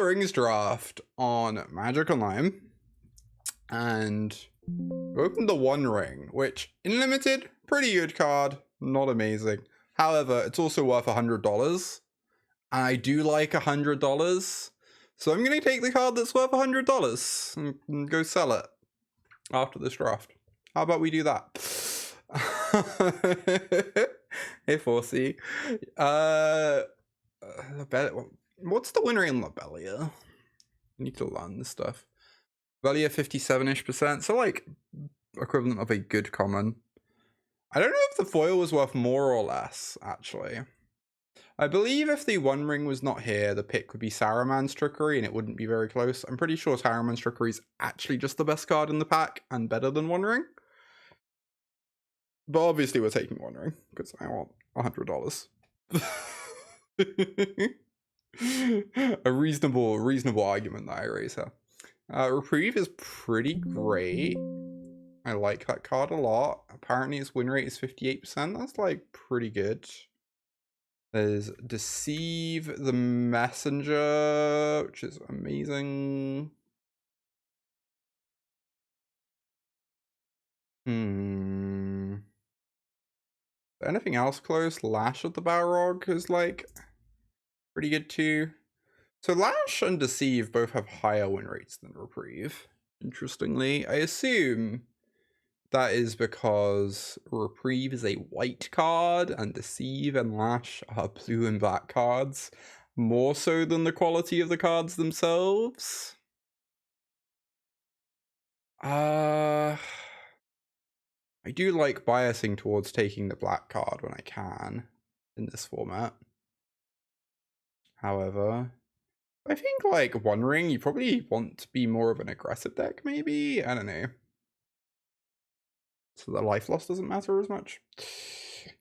Rings draft on Magic Online, and we opened the One Ring, which in limited, pretty good card, not amazing. However, it's also worth $100, and I do like $100, so I'm gonna take the card that's worth $100 and go sell it after this draft. How about we do that? Hey, 4C. What's the win rate in Lobelia? I need to learn this stuff. Lobelia 57-ish%, so like equivalent of a good common. I don't know if the foil was worth more or less, actually. I believe if the One Ring was not here, the pick would be Saruman's Trickery, and it wouldn't be very close. I'm pretty sure Saruman's Trickery is actually just the best card in the pack, and better than One Ring. But obviously we're taking One Ring, because I want $100. A reasonable argument that I raise here. Reprieve is pretty great. I like that card a lot. Apparently its win rate is 58%. That's like pretty good. There's Deceive the Messenger, which is amazing. Anything else close? Lash of the Balrog is like pretty good too. So Lash and Deceive both have higher win rates than Reprieve. Interestingly, I assume that is because Reprieve is a white card and Deceive and Lash are blue and black cards, more so than the quality of the cards themselves. I do like biasing towards taking the black card when I can in this format. However, I think like One Ring, you probably want to be more of an aggressive deck, maybe? I don't know. So the life loss doesn't matter as much.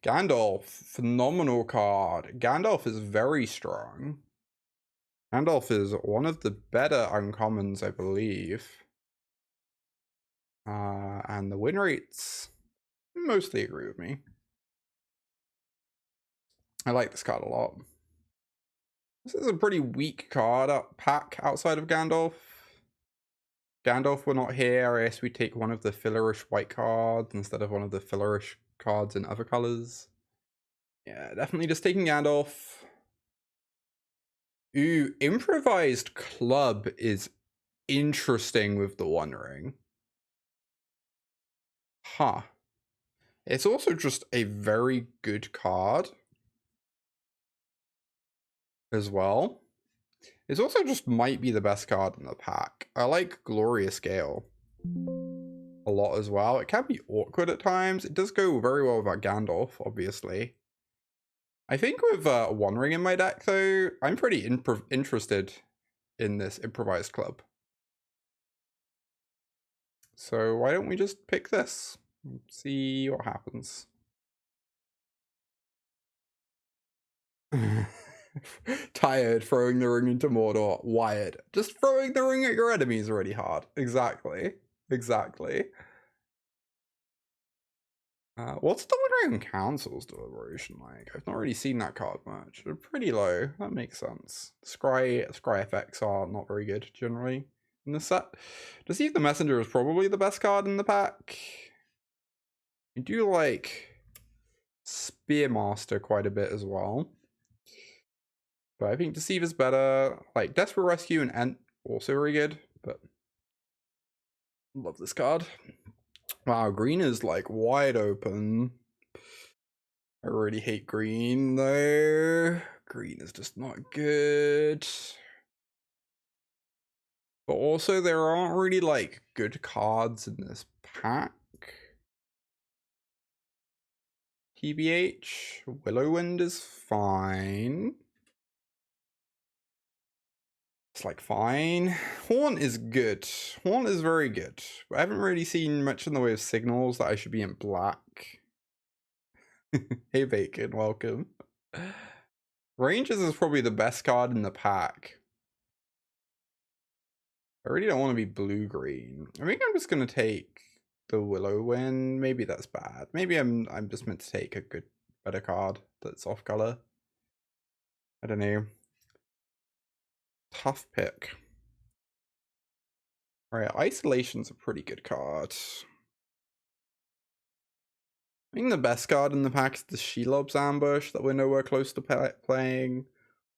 Gandalf, phenomenal card. Gandalf is very strong. Gandalf is one of the better uncommons, I believe. And the win rates mostly agree with me. I like this card a lot. This is a pretty weak card pack outside of Gandalf. Gandalf were not here, I guess we take one of the fillerish white cards instead of one of the fillerish cards in other colors. Yeah, definitely just taking Gandalf. Ooh, Improvised Club is interesting with the One Ring. Huh. It's also just a very good card as well. It's also just might be the best card in the pack. I like Glorious Gale a lot as well. It can be awkward at times. It does go very well without Gandalf, obviously. I think with One Ring in my deck, though, I'm pretty interested in this Improvised Club. So why don't we just pick this? See what happens. Tired throwing the ring into Mordor. Wired. Just throwing the ring at your enemy is already hard. Exactly. Exactly. What's the One Ring Council's Deliberation like? I've not really seen that card much. They're pretty low. That makes sense. Scry effects are not very good generally in this set. Deceive the Messenger is probably the best card in the pack. I do like Spearmaster quite a bit as well. But I think Deceive is better. Like Desperate Rescue and Ent also very good, but love this card. Wow, green is like wide open. I really hate green though. Green is just not good. But also there aren't really like good cards in this pack. TBH, Willowwind is fine. It's like fine. Horn is good. Horn is very good. I haven't really seen much in the way of signals that I should be in black. Hey Bacon, welcome. Rangers is probably the best card in the pack. I really don't want to be blue-green. I think I'm just gonna take the Willowwind. Maybe that's bad. Maybe I'm just meant to take a better card that's off color. I don't know. tough pick. Alright, Isolation's a pretty good card. I think the best card in the pack is the Shelob's Ambush that we're nowhere close to playing.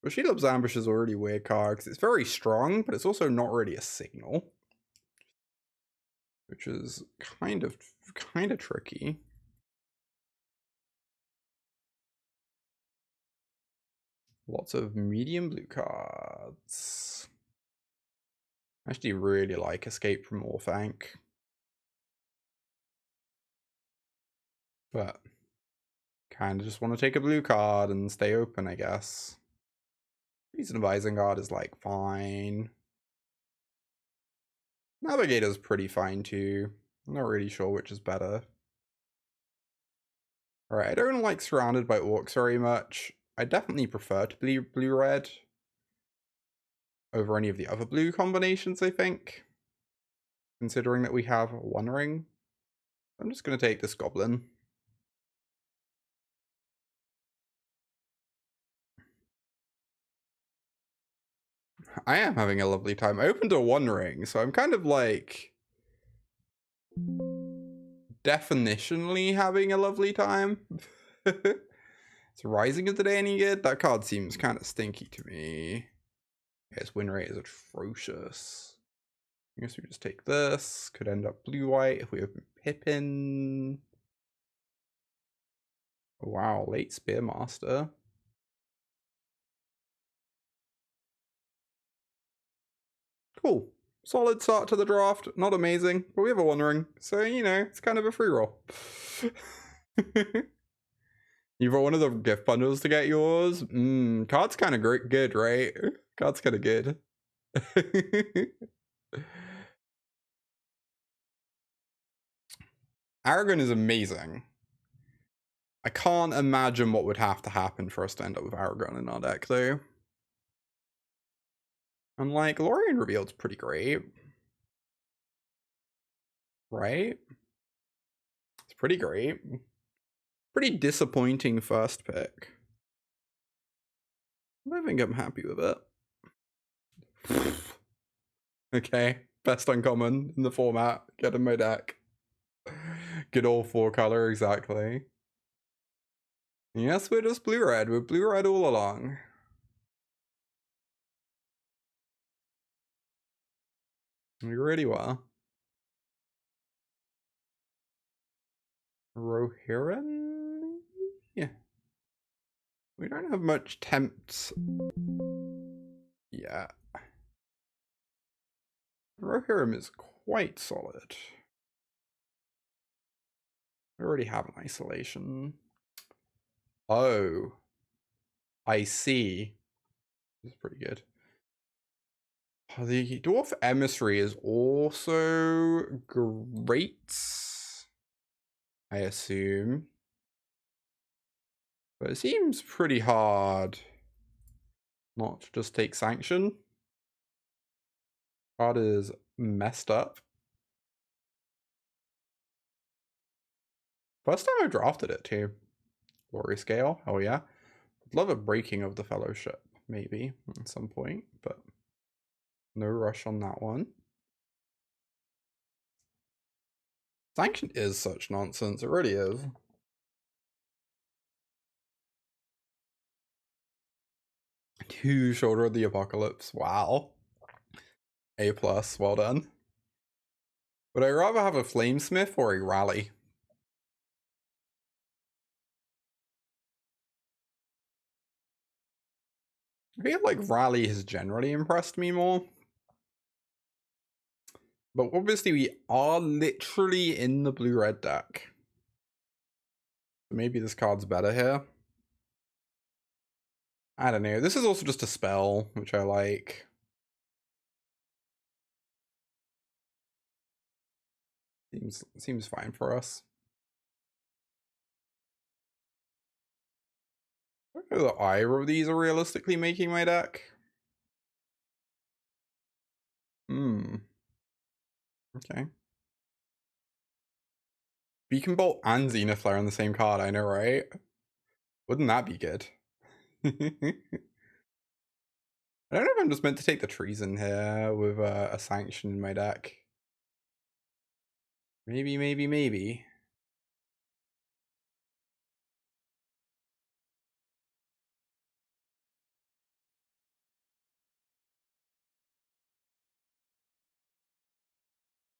But Shelob's Ambush is a really weird card because it's very strong, but it's also not really a signal. Which is kind of tricky. Lots of medium blue cards. I actually really like Escape from Orthanc. But kind of just want to take a blue card and stay open, I guess. Reason of Isengard is like fine. Navigator's pretty fine too. I'm not really sure which is better. Alright, I don't like Surrounded by Orcs very much. I definitely prefer to be blue-red over any of the other blue combinations, I think. Considering that we have One Ring. I'm just going to take this Goblin. I am having a lovely time. I opened a One Ring, so I'm kind of like definitionally having a lovely time. Is Rising of the Day any good? That card seems kind of stinky to me. Its win rate is atrocious. I guess we just take this. Could end up blue-white if we open Pippin. Oh, wow, late Spearmaster. Cool. Solid start to the draft. Not amazing, but we have a One Ring. So, you know, it's kind of a free roll. You brought one of the gift bundles to get yours? Card's kind of good, right? Card's kind of good. Aragon is amazing. I can't imagine what would have to happen for us to end up with Aragon in our deck, though. And like, Lorien Revealed's pretty great. Right? It's pretty great. Pretty disappointing first pick. I think I'm happy with it. Okay, best uncommon in the format. Get in my deck. Good old 4-color, exactly. Yes, we're just blue-red. We're blue-red all along. We really were. Rohirrim? Yeah. We don't have much tempts. Yeah. Rohirrim is quite solid. We already have an isolation. Oh. I see. This is pretty good. The Dwarf Emissary is also great, I assume. But it seems pretty hard not to just take Sanction. Card is messed up. First time I drafted it too. Glory Scale, oh yeah. I'd love a breaking of the Fellowship, maybe, at some point, but no rush on that one. Sanction is such nonsense, it really is. Two Shoulder of the Apocalypse, wow. A+, well done. Would I rather have a Flamesmith or a Rally? I feel like Rally has generally impressed me more. But obviously we are literally in the blue-red deck. Maybe this card's better here. I don't know. This is also just a spell, which I like. Seems fine for us. I don't know that either of these are realistically making my deck. Okay. Beacon Bolt and Zenith Flare on the same card, I know, right? Wouldn't that be good? I don't know if I'm just meant to take the treason here with a sanction in my deck. Maybe, maybe, maybe.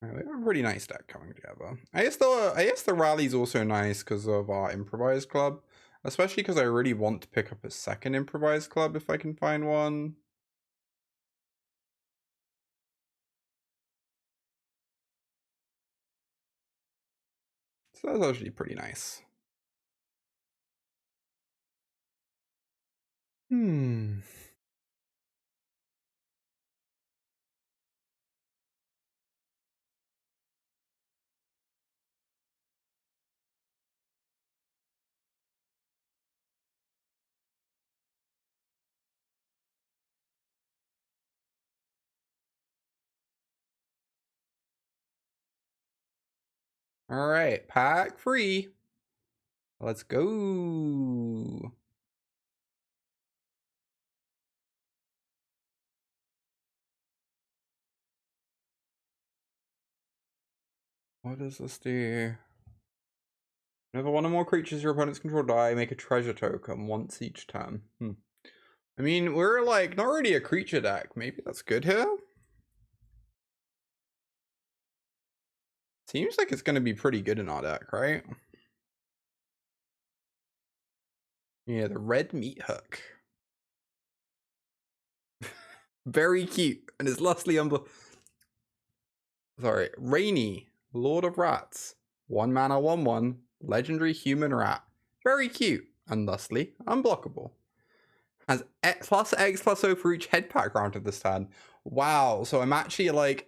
Right, we have a pretty nice deck coming together. I guess the rally's also nice because of our improvised club, especially because I really want to pick up a second improvised club if I can find one. So that's actually pretty nice. All right, pack free. Let's go. What does this do? Whenever one or more creatures your opponents control die, make a treasure token once each turn. I mean, we're like not really a creature deck. Maybe that's good here. Seems like it's going to be pretty good in our deck, right? Yeah, the red meat hook. Very cute. And it's lustly Sorry, Rainy, Lord of Rats. 1 mana, 1/1, legendary human rat. Very cute and thusly unblockable. Has X+O for each head pack granted this turn. Wow, so I'm actually like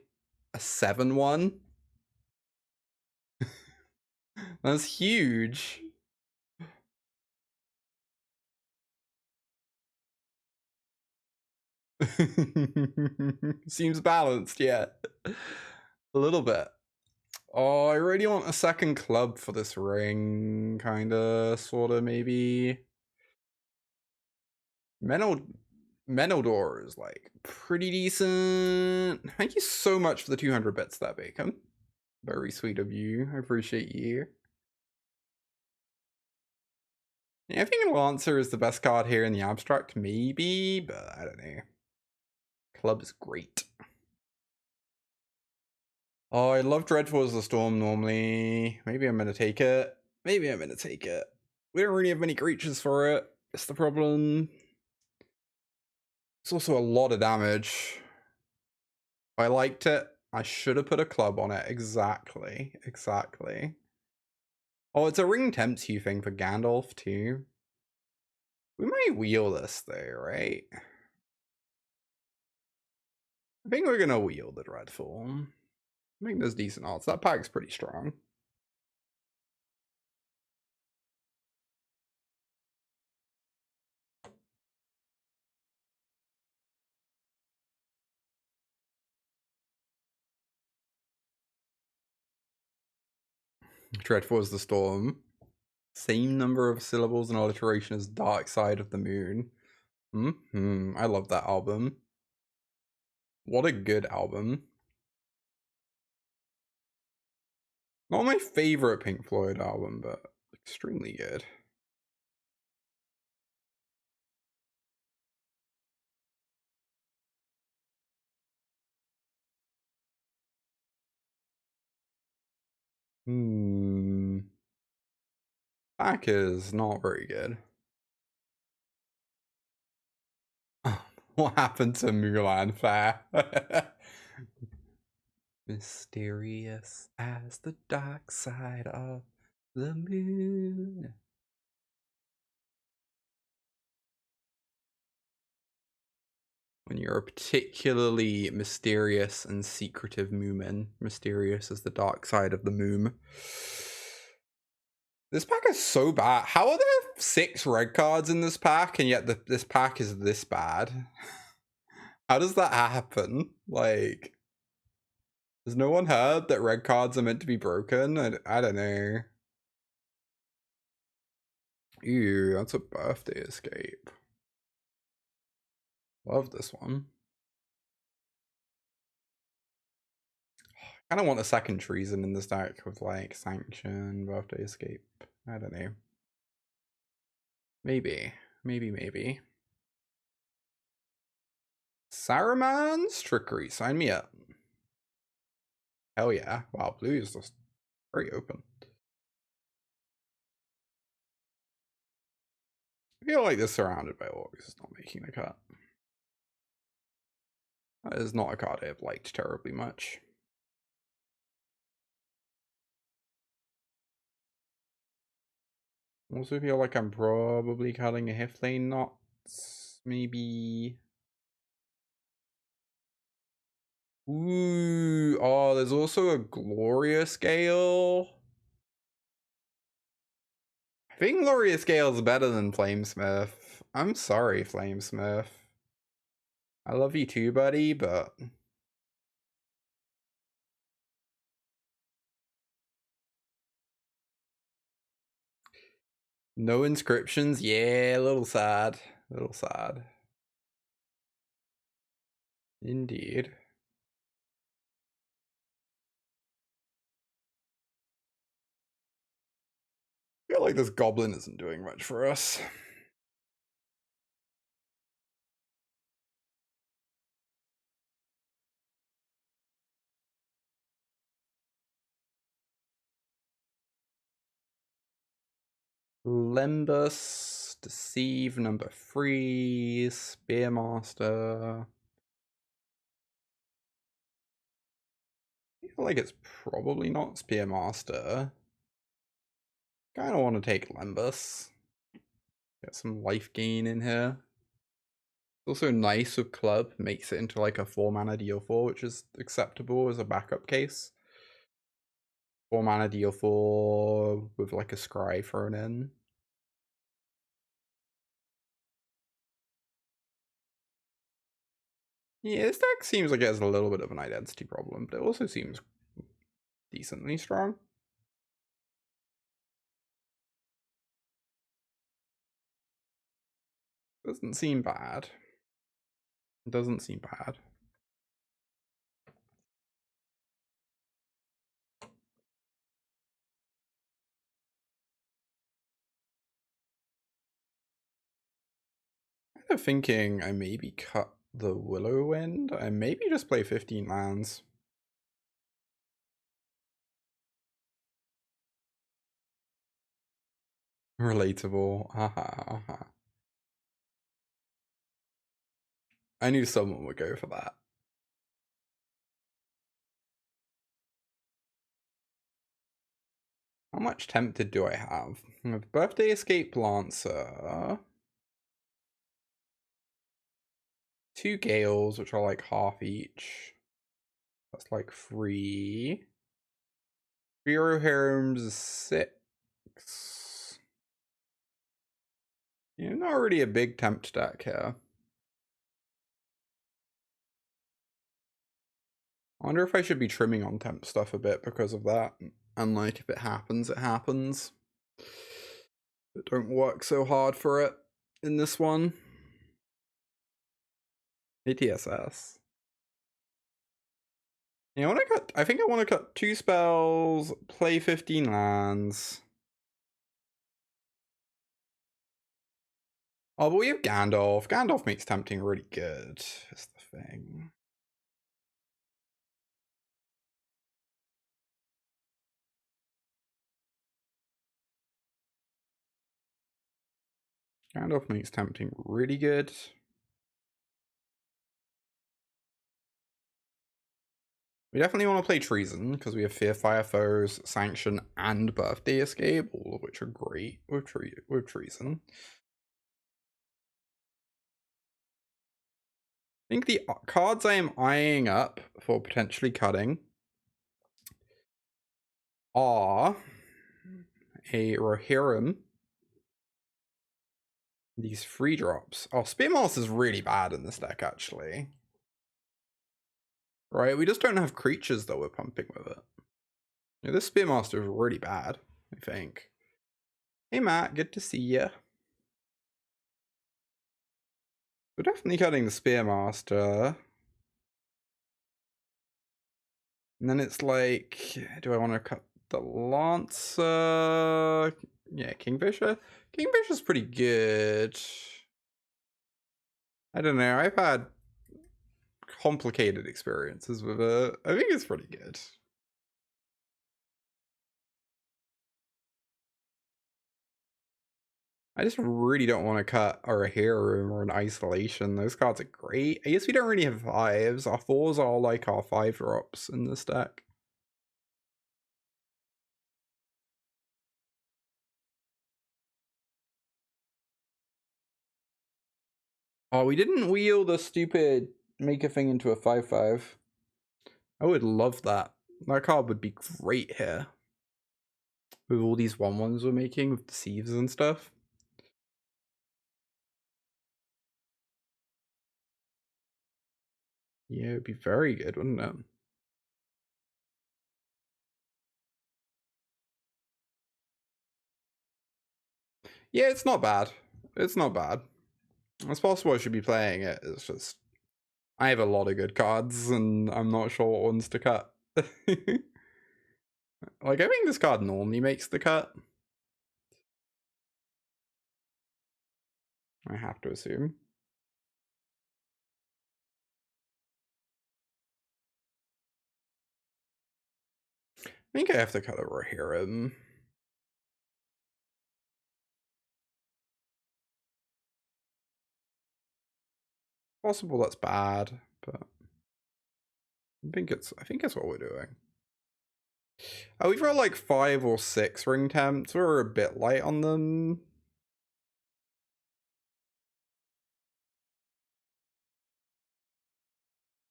a 7/1. That's huge. Seems balanced, yeah. A little bit. Oh, I really want a second club for this ring, kinda, sorta, maybe. Menildor is like pretty decent. Thank you so much for the 200 bits there, Bacon. Very sweet of you. I appreciate you. Yeah, I think Lancer is the best card here in the abstract, maybe, but I don't know. Club is great. Oh, I love Dreadful as the Storm normally. Maybe I'm gonna take it. Maybe I'm gonna take it. We don't really have many creatures for it. It's the problem. It's also a lot of damage. I liked it. I should have put a club on it. Exactly. Exactly. Oh, it's a ring tempts you thing for Gandalf too. We might wheel this though, right? I think we're gonna wheel the Dreadful. I think there's decent odds. That pack's pretty strong. Dreadful is the Storm. Same number of syllables and alliteration as Dark Side of the Moon. I love that album. What a good album. Not my favorite Pink Floyd album, but extremely good. Back is not very good. What happened to Mulan Fair? Mysterious as the dark side of the moon. When you're a particularly mysterious and secretive moomin, mysterious as the dark side of the moon. This pack is so bad. How are there 6 red cards in this pack, and yet this pack is this bad? How does that happen? Like, has no one heard that red cards are meant to be broken? I don't know. Ew, that's a birthday escape. Love this one. I don't want a second treason in this deck with like Sanction, Birthday Escape. I don't know. Maybe. Maybe. Saruman's Trickery. Sign me up. Hell yeah. Wow, blue is just very open. I feel like this Surrounded by Orcs is not making the cut. That is not a card I have liked terribly much. Also feel like I'm probably cutting a Hiflane Knots. Maybe. Ooh, oh, there's also a Glorious Gale. I think Glorious Gale is better than Flamesmith. I'm sorry, Flamesmith. I love you too, buddy, but no inscriptions? Yeah, a little sad. A little sad. Indeed. I feel like this goblin isn't doing much for us. Lembus, Deceive number 3, Spearmaster. I feel like it's probably not Spearmaster. Kinda want to take Lembus. Get some life gain in here. It's also nice with Club, makes it into like a 4-mana deal 4, which is acceptable as a backup case. 4-mana deal 4 with like a Scry thrown in. Yeah, this deck seems like it has a little bit of an identity problem, but it also seems decently strong. Doesn't seem bad. Doesn't seem bad. I'm kind of thinking I maybe cut the Willow Wind. I maybe just play 15 lands. Relatable. Haha. I knew someone would go for that. How much Tempted do I have? I have Birthday Escape Lancer. 2 Gales, which are like half each. That's like 3. Hero Harem's 6. You're not really a big tempt deck here. I wonder if I should be trimming on temp stuff a bit because of that. And like, if it happens, it happens. But don't work so hard for it in this one. ATSS. Yeah, I think I want to cut 2 spells, play 15 lands. Oh, but we have Gandalf. Gandalf makes tempting really good, is the thing. Gandalf makes tempting really good. We definitely want to play Treason, because we have Fear Fire Foes, Sanction, and Birthday Escape, all of which are great with Treason. I think the cards I am eyeing up for potentially cutting are a Rohirrim, these free drops. Oh, Spearmaster is really bad in this deck, actually. Right, we just don't have creatures that we're pumping with it. Yeah, this Spearmaster is really bad, I think. Hey Matt, good to see ya. We're definitely cutting the Spearmaster. And then it's like, do I want to cut the Lancer? Yeah, Kingfisher. Kingfisher's pretty good. I don't know. I've had complicated experiences with it. I think it's pretty good. I just really don't want to cut our Room or an Isolation. Those cards are great. I guess we don't really have 5s. Our 4s are like our 5-drops in this deck. Oh, we didn't wheel the stupid make a thing into a 5/5. I would love that. That card would be great here. With all these 1/1s we're making with the sieves and stuff. Yeah, it'd be very good, wouldn't it? Yeah, it's not bad. It's not bad. It's possible I should be playing it. It's just I have a lot of good cards and I'm not sure what ones to cut. Like, I think this card normally makes the cut. I have to assume. I think I have to cut over Rohirrim. Possible that's bad, but I think it's what we're doing. Oh, we've got like 5 or 6 ring temps. We're a bit light on them.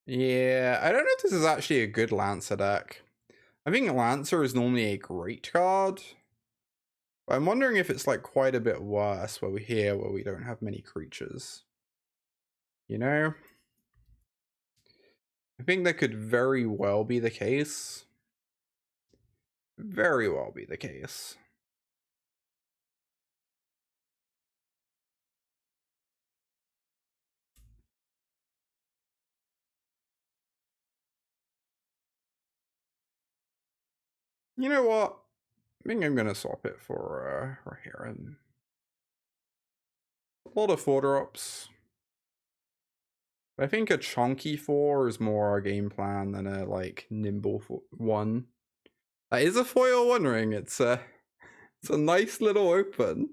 Yeah, I don't know if this is actually a good Lancer deck. I think Lancer is normally a great card. But I'm wondering if it's like quite a bit worse where we don't have many creatures. You know? I think that could very well be the case. Very well be the case. You know what? I think I'm gonna swap it for Rohirrim. A lot of 4-drops. I think a chunky 4 is more our game plan than a like nimble 1. That is a foil 1 ring. It's a nice little open.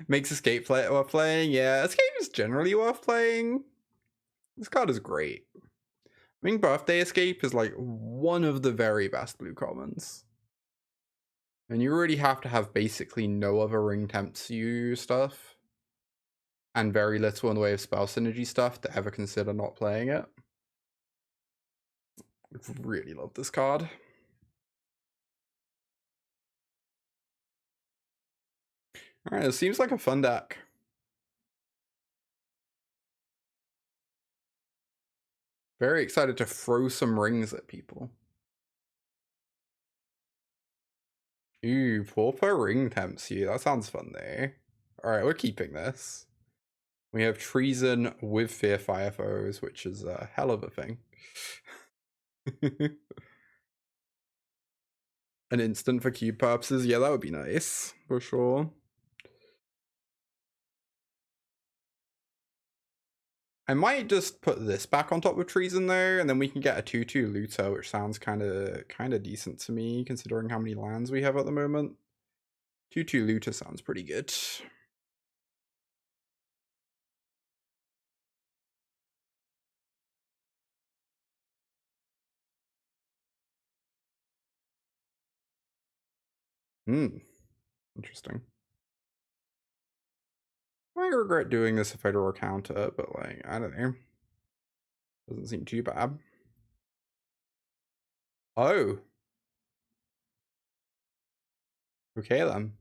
Makes Escape worth playing. Yeah, Escape is generally worth playing. This card is great. I think Birthday Escape is like one of the very best blue commons. And you really have to have basically no other ring tempts you stuff. And very little in the way of spell synergy stuff to ever consider not playing it. I really love this card. Alright, it seems like a fun deck. Very excited to throw some rings at people. Ooh, Pauper ring tempts you. That sounds fun though. Alright, we're keeping this. We have Treason with Fear Fire Foes, which is a hell of a thing. An instant for cube purposes. Yeah, that would be nice, for sure. I might just put this back on top of Treason though, and then we can get a 2/2 Looter, which sounds kind of decent to me, considering how many lands we have at the moment. 2/2 Looter sounds pretty good. Interesting. I might regret doing this if I draw a counter, but like, I don't know. Doesn't seem too bad. Oh. Okay then.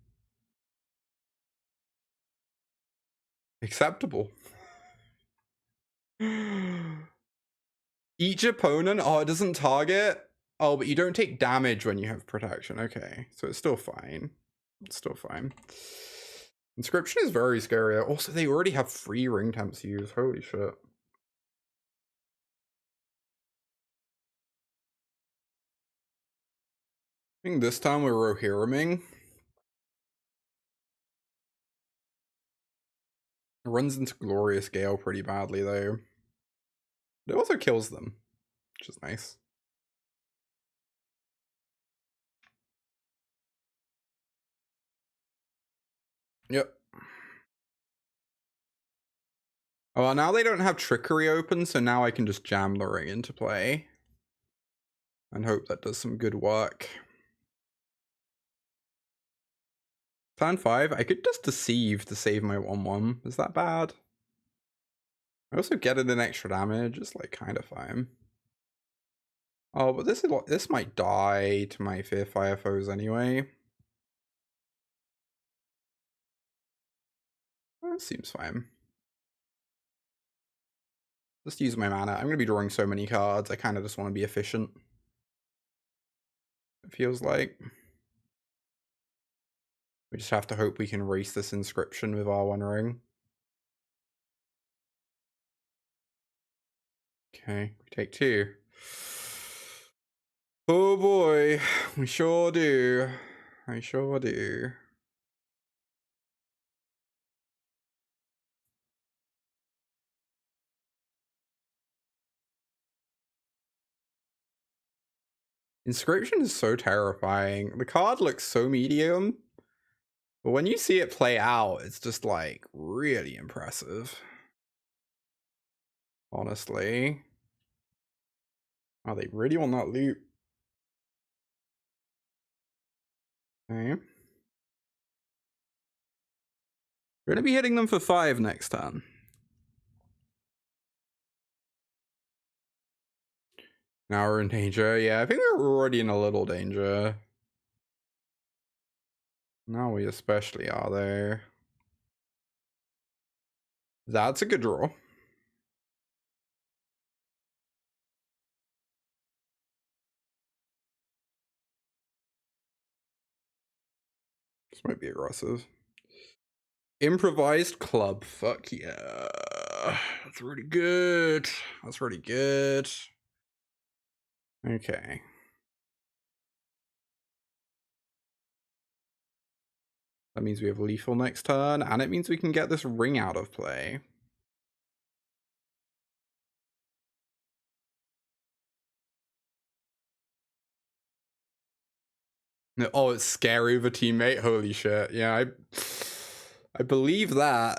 Acceptable. Each opponent? Oh, it doesn't target? Oh, but you don't take damage when you have protection. Okay, so it's still fine. It's still fine. Inscription is very scary. Also, they already have 3 ring temps used. Holy shit. I think this time we're Rohirriming. It runs into Glorious Gale pretty badly though. It also kills them, which is nice. Yep. Oh, well, now they don't have Trickery open, so now I can just jam the ring into play. And hope that does some good work. Turn 5, I could just Deceive to save my 1-1. Is that bad? I also get it in extra damage, it's like kind of fine. Oh, but this might die to my Fear Fire foes anyway. That seems fine. Just use my mana. I'm going to be drawing so many cards, I kind of just want to be efficient. It feels like. We just have to hope we can race this Inscription with our 1 ring. Okay, we take 2. Oh boy, we sure do. I sure do. Inscription is so terrifying. The card looks so medium, but when you see it play out, it's just like really impressive. Honestly. Oh, they really want that loot. Okay. We're gonna be hitting them for 5 next turn. Now we're in danger. Yeah, I think we're already in a little danger. Now we especially are there. That's a good draw. This might be aggressive. Improvised club. Fuck yeah. That's really good. That's really good. Okay. That means we have lethal next turn, and it means we can get this ring out of play. Oh, it's scary with a teammate. Holy shit. Yeah, I believe that.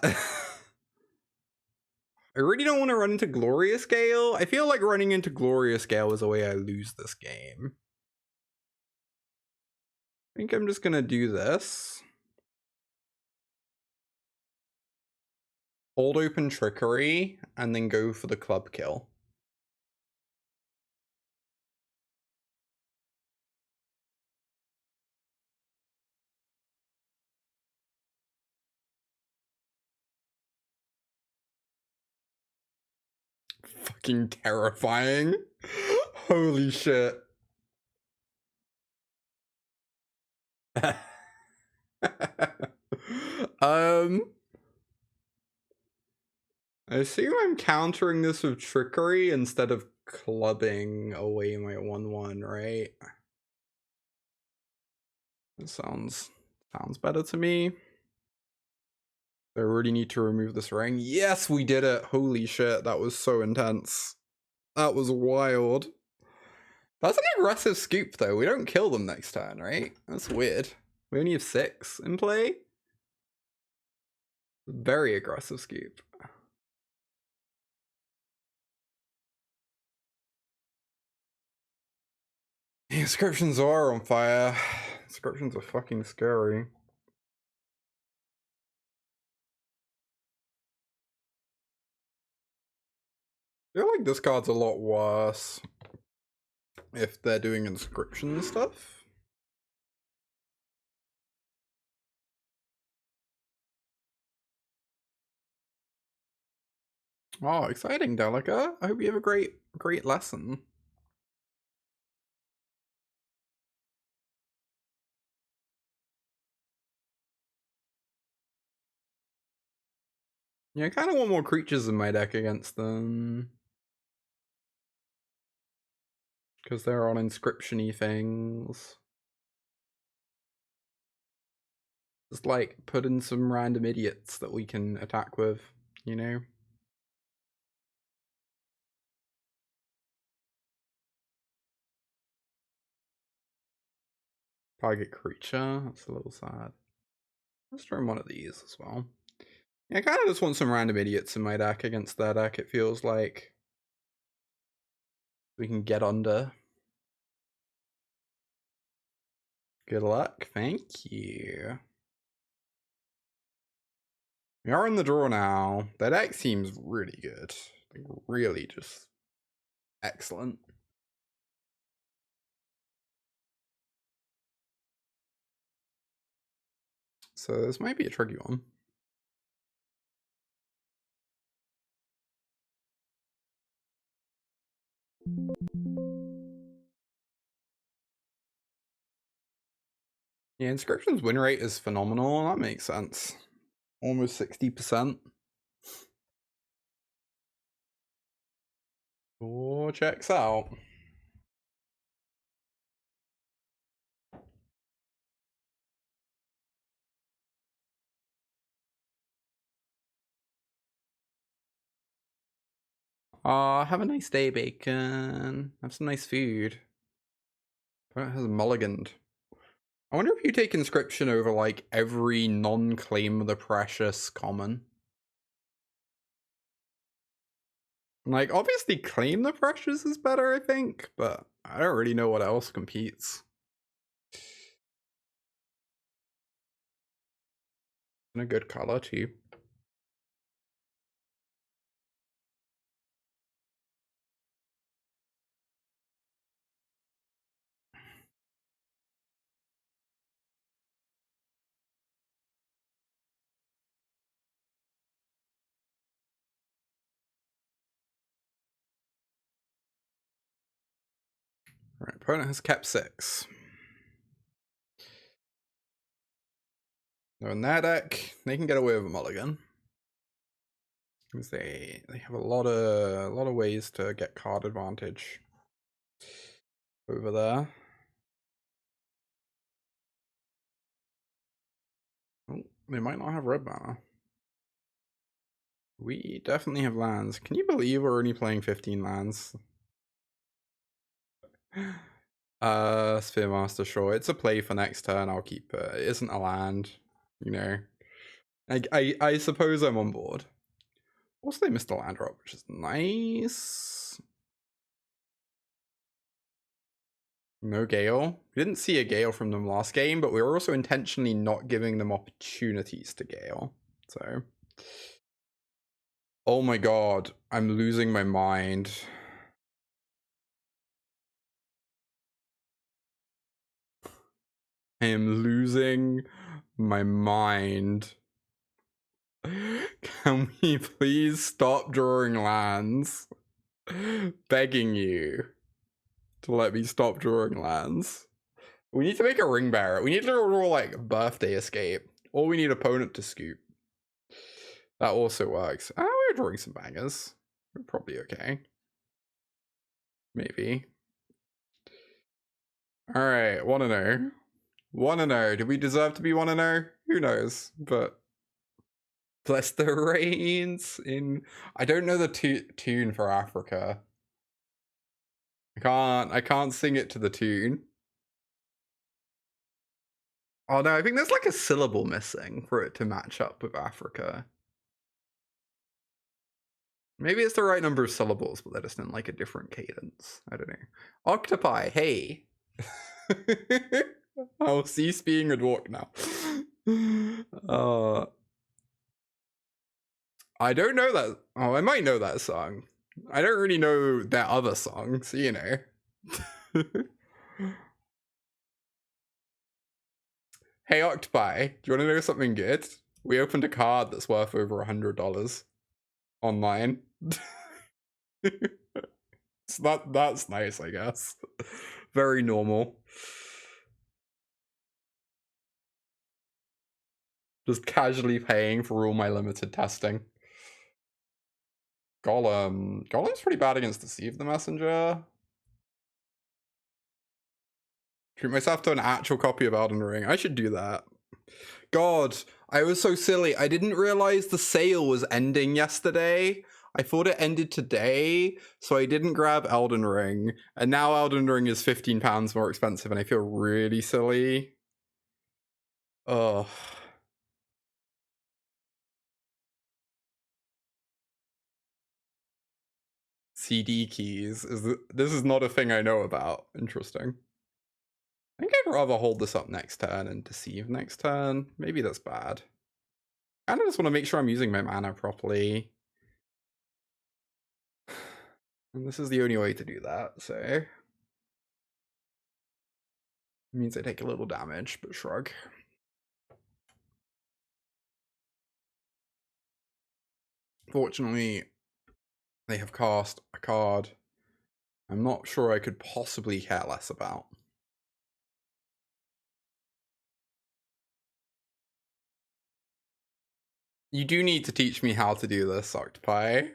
I really don't want to run into Glorious Gale. I feel like running into Glorious Gale is the way I lose this game. I think I'm just gonna do this. Hold open Trickery, and then go for the club kill. Fucking terrifying. Holy shit. I assume I'm countering this with Trickery instead of clubbing away my 1-1, right? That sounds better to me. I already need to remove this ring. Yes, we did it. Holy shit, that was so intense. That was wild. That's an aggressive scoop, though. We don't kill them next turn, right? That's weird. We only have 6 in play. Very aggressive scoop. The inscriptions are on fire. Inscriptions are fucking scary. I feel like this card's a lot worse if they're doing inscription stuff. Oh, exciting, Delica. I hope you have a great lesson. Yeah, I kind of want more creatures in my deck against them. Because they're on inscription-y things. Just like put in some random idiots that we can attack with, you know? Target creature, that's a little sad. Let's try one of these as well. Yeah, I kind of just want some random idiots in my deck against their deck, it feels like. We can get under. Good luck, thank you. We are in the draw now. That deck seems really good. Like, really just excellent. So this might be a tricky one. Yeah, Inscription's win rate is phenomenal. That makes sense. Almost 60%. Oh, checks out. Have a nice day, Bacon. Have some nice food. It has mulliganed. I wonder if you take Inscription over, like, every non-claim the precious common. Like, obviously claim the precious is better, I think, but I don't really know what else competes. In a good color, too. Right, opponent has kept 6. So in their deck, they can get away with a mulligan. Because they have a lot of ways to get card advantage over there. Oh, they might not have red mana. We definitely have lands. Can you believe we're only playing 15 lands? Spearmaster, sure. It's a play for next turn. I'll keep it. It isn't a land, you know. I suppose I'm on board. Also, they missed a land drop, which is nice. No Gale. We didn't see a Gale from them last game, but we were also intentionally not giving them opportunities to Gale. So. Oh my god. I'm losing my mind. I am losing my mind. Can we please stop drawing lands? Begging you to let me stop drawing lands. We need to make a ring bearer. We need to draw like birthday escape. Or we need opponent to scoop. That also works. We're drawing some bangers. We're probably okay. Maybe. Alright, 1-0. 1-0. Did we deserve to be 1-0? Who knows? But bless the rains in. I don't know the tune for Africa. I can't sing it to the tune. Oh no, I think there's like a syllable missing for it to match up with Africa. Maybe it's the right number of syllables, but they're just in like a different cadence. I don't know. Octopi, hey. I'll cease being a dwarf now. I don't know that. Oh, I might know that song. I don't really know their other songs, you know. Hey, Octopi, do you want to know something good? We opened a card that's worth over $100 online. So that's nice, I guess. Very normal. Just casually paying for all my limited testing. Golem. Golem's pretty bad against Deceive the Messenger. Treat myself to an actual copy of Elden Ring. I should do that. God, I was so silly. I didn't realize the sale was ending yesterday. I thought it ended today, so I didn't grab Elden Ring. And now Elden Ring is £15 more expensive, and I feel really silly. Ugh. CD keys. This is not a thing I know about. Interesting. I think I'd rather hold this up next turn and deceive next turn. Maybe that's bad. I kind of just want to make sure I'm using my mana properly. And this is the only way to do that, so... It means I take a little damage, but shrug. Fortunately, they have cast a card I'm not sure I could possibly care less about. You do need to teach me how to do this, Octopi.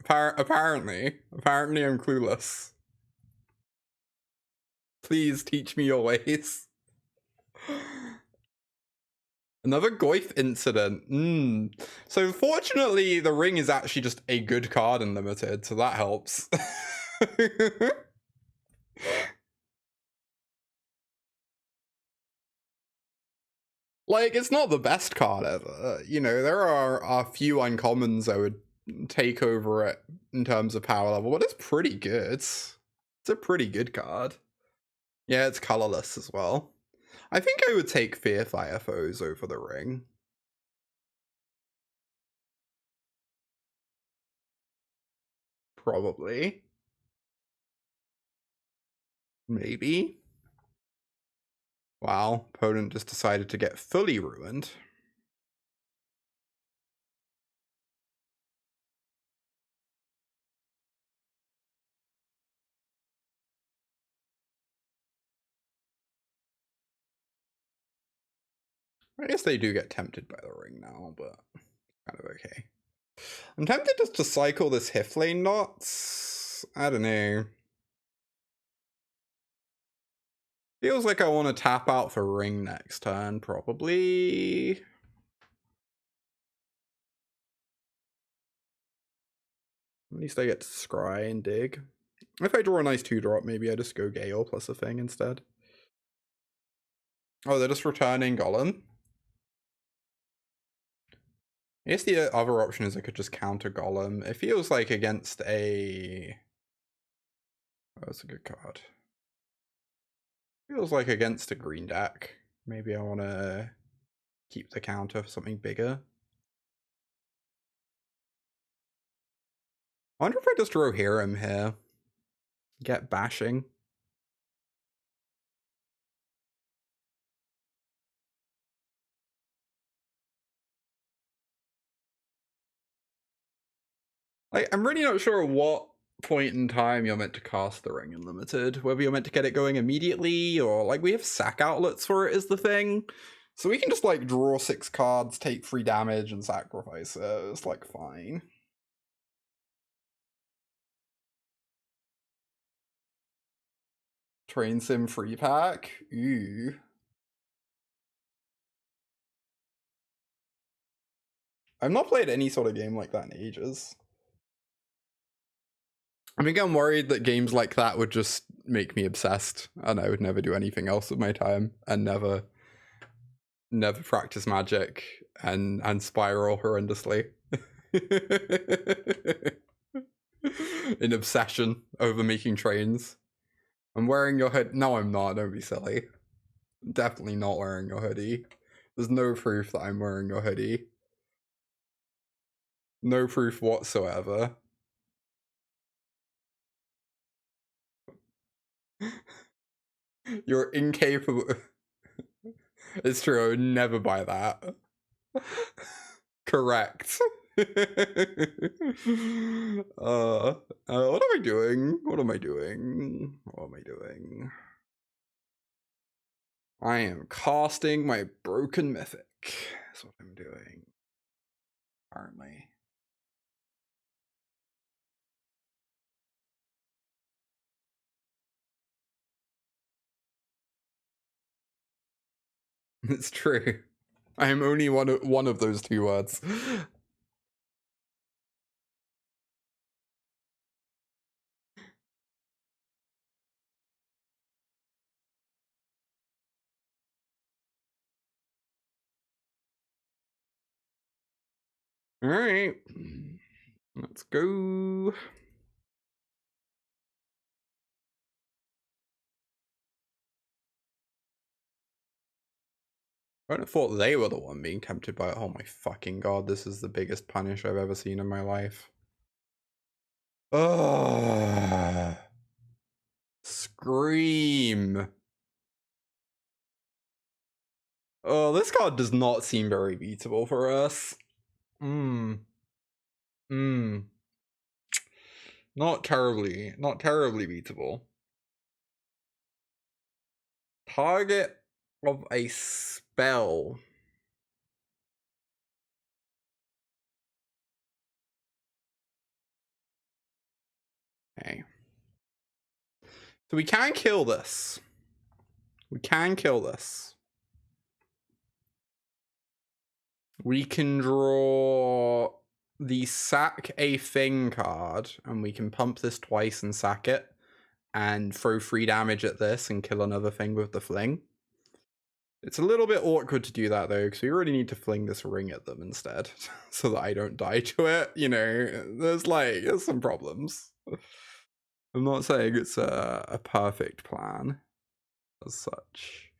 Apparently I'm clueless. Please teach me your ways. Another Goyf incident. So fortunately, the ring is actually just a good card in Limited, so that helps. Like, it's not the best card ever. You know, there are a few uncommons I would take over it in terms of power level, but it's pretty good. It's a pretty good card. Yeah, it's colorless as well. I think I would take Fear Fire Foes over the ring. Probably. Maybe. Wow, opponent just decided to get fully ruined. I guess they do get tempted by the ring now, but kind of okay. I'm tempted just to cycle this Hiflane Knots. I don't know. Feels like I want to tap out for ring next turn, probably. At least I get to scry and dig. If I draw a nice 2-drop, maybe I just go Gale plus a thing instead. Oh, they're just returning Golem. I guess the other option is I could just counter Golem. It feels like against a... Oh, that's a good card. Feels like against a green deck. Maybe I want to keep the counter for something bigger. I wonder if I just Rohirrim here. Get bashing. Like, I'm really not sure what point in time you're meant to cast the ring in Limited. Whether you're meant to get it going immediately, or like we have sack outlets for it is the thing. So we can just like draw 6 cards, take 3 damage, and sacrifice it. It's like fine. Train Sim free pack? Ooh. I've not played any sort of game like that in ages. I think I'm worried that games like that would just make me obsessed, and I would never do anything else with my time, and never practice Magic, and spiral horrendously. In obsession over making trains. I'm wearing your hood. No, I'm not. Don't be silly. I'm definitely not wearing your hoodie. There's no proof that I'm wearing your hoodie. No proof whatsoever. You're incapable. It's true. I would never buy that. Correct. What am I doing? What am I doing? What am I doing? I am casting my Broken Mythic. That's what I'm doing. Apparently. It's true. I am only one of those two words. All right, let's go. I would have thought they were the one being tempted by it. Oh my fucking god, this is the biggest punish I've ever seen in my life. Ugh. Scream. Oh, this card does not seem very beatable for us. Not terribly beatable. Target of a spell. Okay. So we can kill this. We can draw the sack a thing card, and we can pump this twice and sack it, and throw 3 damage at this and kill another thing with the fling. It's a little bit awkward to do that though, because we really need to fling this ring at them instead, so that I don't die to it. You know, there's some problems. I'm not saying it's a perfect plan as such.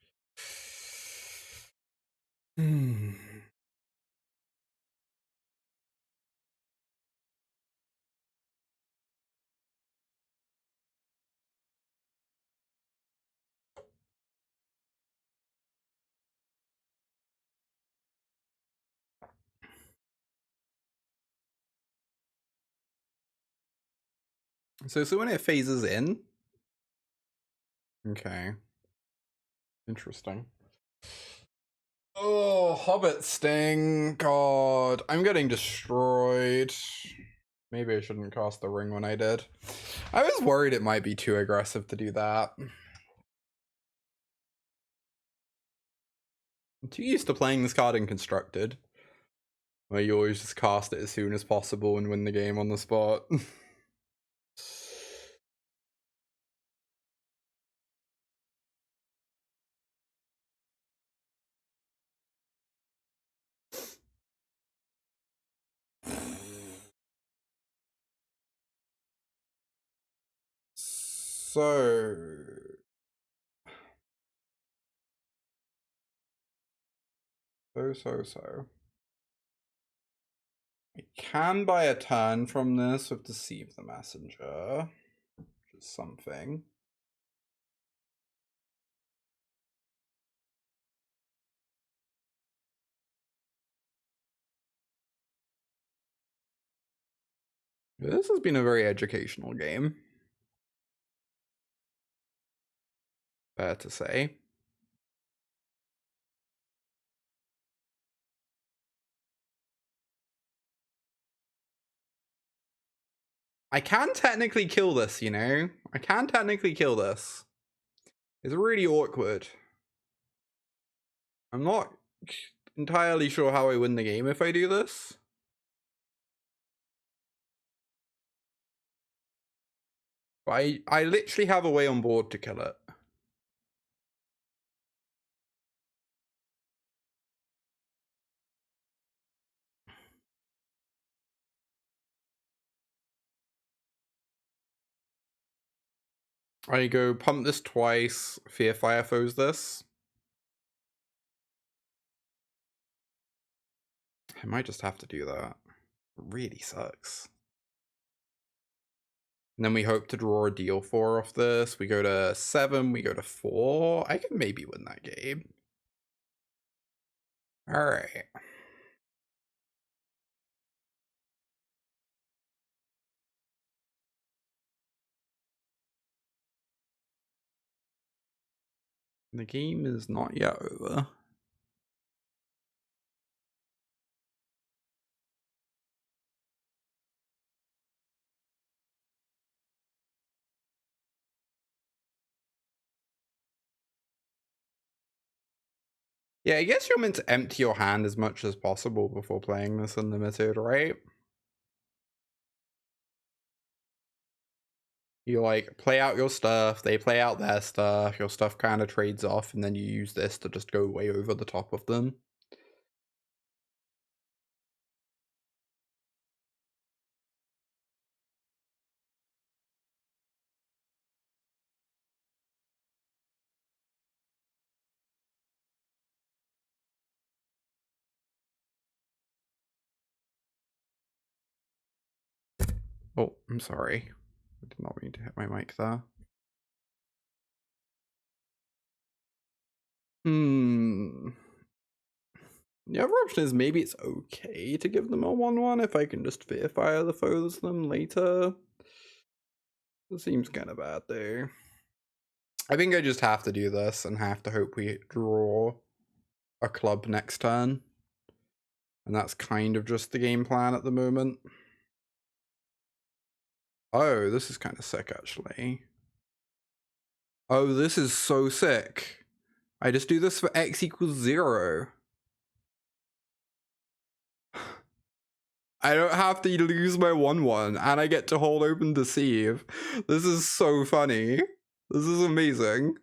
So when it phases in. Okay. Interesting. Oh, Hobbit Sting. God, I'm getting destroyed. Maybe I shouldn't cast the ring when I did. I was worried it might be too aggressive to do that. I'm too used to playing this card in Constructed, where you always just cast it as soon as possible and win the game on the spot. So. I can buy a turn from this with Deceive the Messenger, which is something. This has been a very educational game. Fair to say. I can technically kill this, you know? I can technically kill this. It's really awkward. I'm not entirely sure how I win the game if I do this. But I literally have a way on board to kill it. I go pump this twice, Fear Fire foes this. I might just have to do that. It really sucks. And then we hope to draw a deal 4 off this. We go to 7, we go to 4. I can maybe win that game. Alright. The game is not yet over. Yeah, I guess you're meant to empty your hand as much as possible before playing this unlimited, right? You like play out your stuff, they play out their stuff, your stuff kind of trades off, and then you use this to just go way over the top of them. Oh, I'm sorry. I did not mean to hit my mic there. The other option is maybe it's okay to give them a 1/1 if I can just Fear Fire the foes them later. It seems kind of bad though. I think I just have to do this and have to hope we draw a club next turn. And that's kind of just the game plan at the moment. Oh, this is kind of sick actually. Oh, this is so sick. I just do this for x equals 0. I don't have to lose my 1/1 and I get to hold open deceive. This is so funny. This is amazing.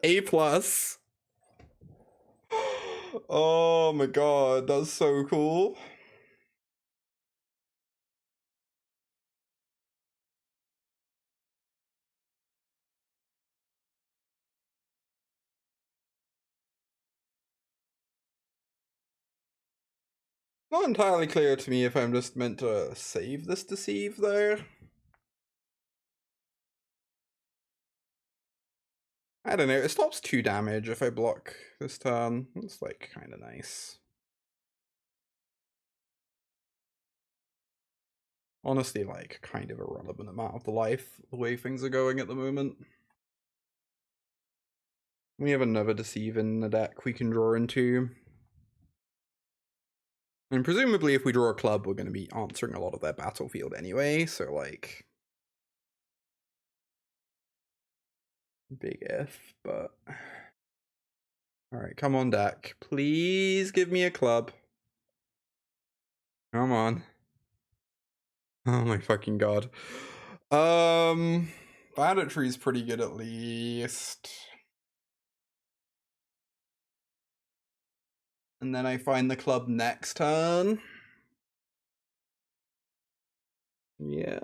A plus. Oh my god, that's so cool. Not entirely clear to me if I'm just meant to save this deceive there. I don't know, it stops 2 damage if I block this turn. It's like kind of nice. Honestly, like kind of a relevant amount of the life, the way things are going at the moment. We have another deceive in the deck we can draw into. And presumably if we draw a club, we're going to be answering a lot of their battlefield anyway, so like... big if, but... Alright, come on deck. Please give me a club. Come on. Oh my fucking god. Banditry's pretty good at least. And then I find the club next turn. Yeah.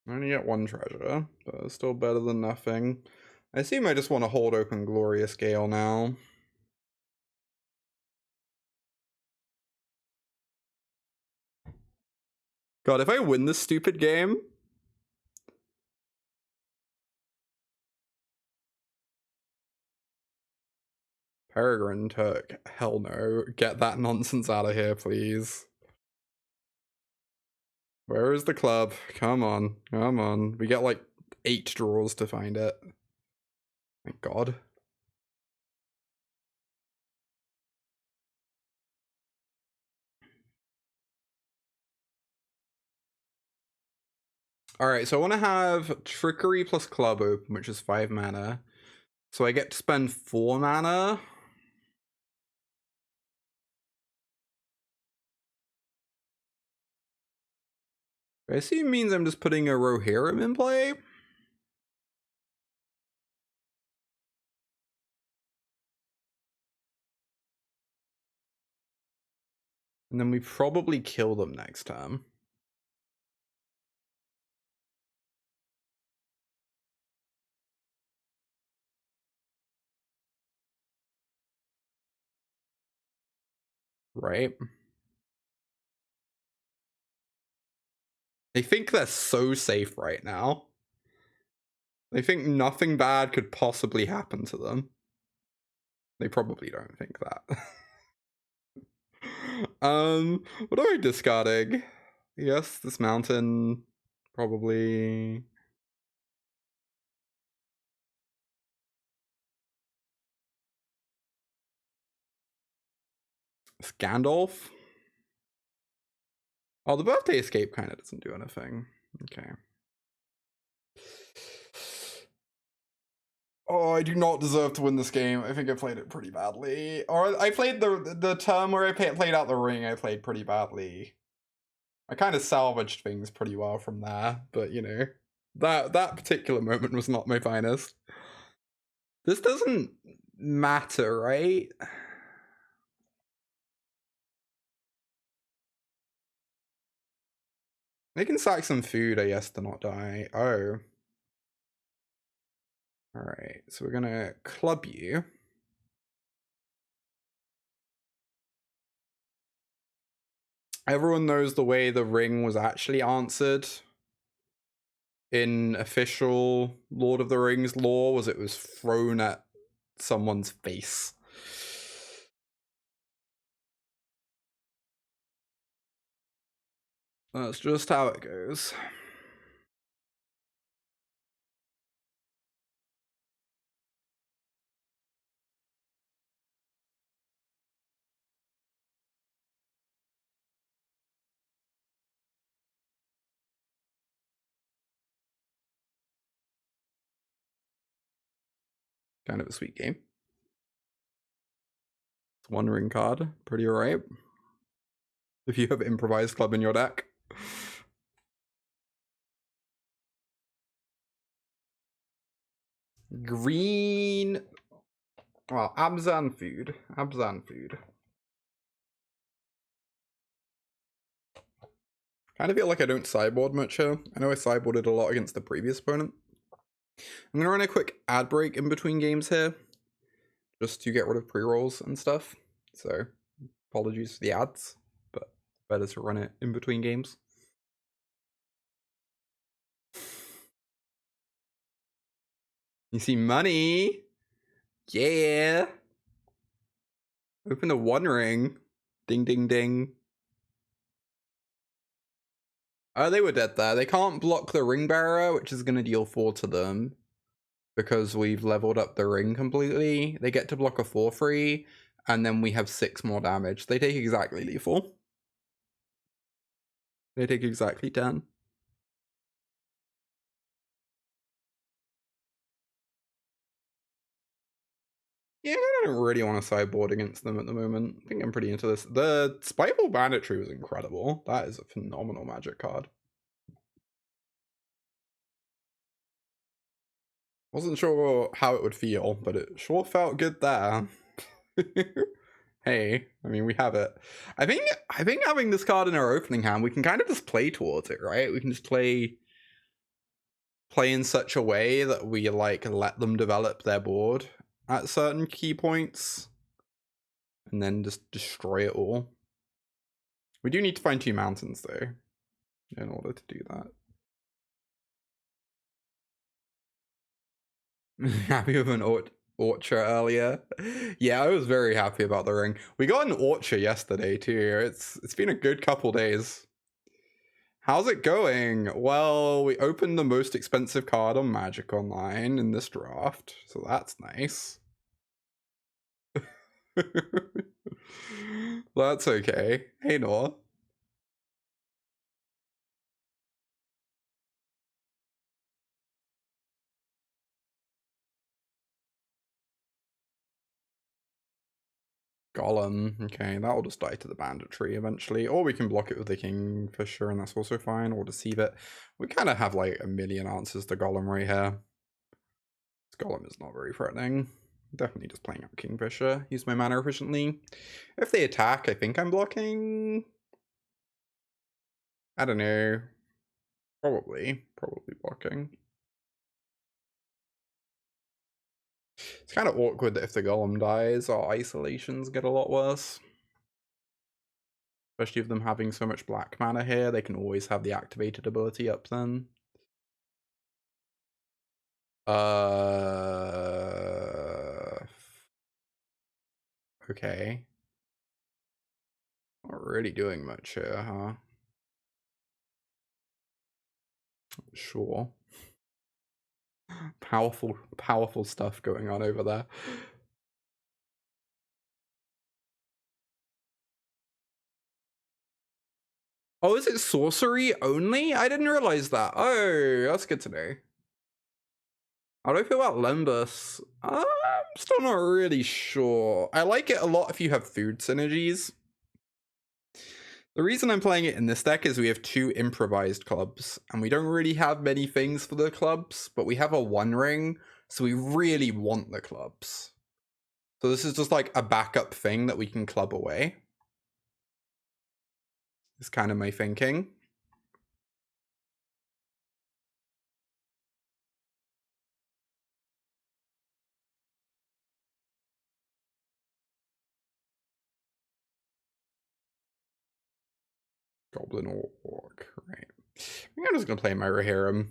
I only get 1 treasure, but it's still better than nothing. I assume I just want to hold open Glorious Gale now. God, if I win this stupid game... Peregrine Turk, hell no. Get that nonsense out of here, please. Where is the club? Come on, come on. We get like 8 draws to find it. Thank God. Alright, so I want to have Trickery plus Club open, which is 5 mana. So I get to spend 4 mana. I assume it means I'm just putting a Rohirrim in play. And then we probably kill them next time. Right? They think they're so safe right now. They think nothing bad could possibly happen to them. They probably don't think that. What am I discarding? Yes, this mountain, probably. It's Gandalf. Oh, the birthday escape kind of doesn't do anything. Okay. Oh, I do not deserve to win this game. I think I played it pretty badly. Or I played the term where I played out the ring, I played pretty badly. I kind of salvaged things pretty well from there, but you know, that particular moment was not my finest. This doesn't matter, right? They can sack some food, I guess, to not die. Oh. Alright, so we're gonna club you. Everyone knows the way the ring was actually answered in official Lord of the Rings lore was it was thrown at someone's face. That's just how it goes. Kind of a sweet game. It's one ring card, pretty alright. If you have improvised club in your deck. Green. Well, Abzan food. Abzan food. Kind of feel like I don't sideboard much here. I know I sideboarded a lot against the previous opponent. I'm gonna run a quick ad break in between games here, just to get rid of pre-rolls and stuff. So, apologies for the ads, but better to run it in between games. You see money? Yeah! Open the One Ring. Ding, ding, ding. Oh, they were dead there. They can't block the Ring Bearer, which is going to deal 4 to them. Because we've leveled up the ring completely. They get to block a 4/3, and then we have 6 more damage. They take exactly lethal. They take exactly 10. Yeah, I don't really want to sideboard against them at the moment. I think I'm pretty into this. The Spiteful Banditry was incredible. That is a phenomenal Magic card. Wasn't sure how it would feel, but it sure felt good there. Hey, I mean, we have it. I think having this card in our opening hand, we can kind of just play towards it, right? We can just play in such a way that we like let them develop their board at certain key points and then just destroy it all. We do need to find 2 mountains though in order to do that. Happy with an Orchard earlier. Yeah, I was very happy about the ring. We got an Orchard yesterday too. It's been a good couple days. How's it going? Well, we opened the most expensive card on Magic Online in this draft, so that's nice. That's okay. Hey, Noah. Golem. Okay, that'll just die to the banditry eventually. Or we can block it with the Kingfisher, and that's also fine. Or deceive it. We kind of have like a million answers to Golem right here. This Golem is not very threatening. Definitely just playing out Kingfisher. Use my mana efficiently. If they attack, I think I'm blocking. I don't know. Probably blocking. It's kind of awkward that if the Golem dies, our isolations get a lot worse. Especially with them having so much black mana here, they can always have the activated ability up then. Okay. Not really doing much here, huh? Sure. Powerful stuff going on over there. Oh, is it sorcery only? I didn't realize that. Oh, that's good to know. How do I feel about Lembus? I'm still not really sure. I like it a lot if you have food synergies. The reason I'm playing it in this deck is we have 2 improvised clubs, and we don't really have many things for the clubs, but we have a 1 ring, so we really want the clubs. So this is just like a backup thing that we can club away. Is kind of my thinking. Goblin or Orc, right. I think I'm just going to play my Rohirrim.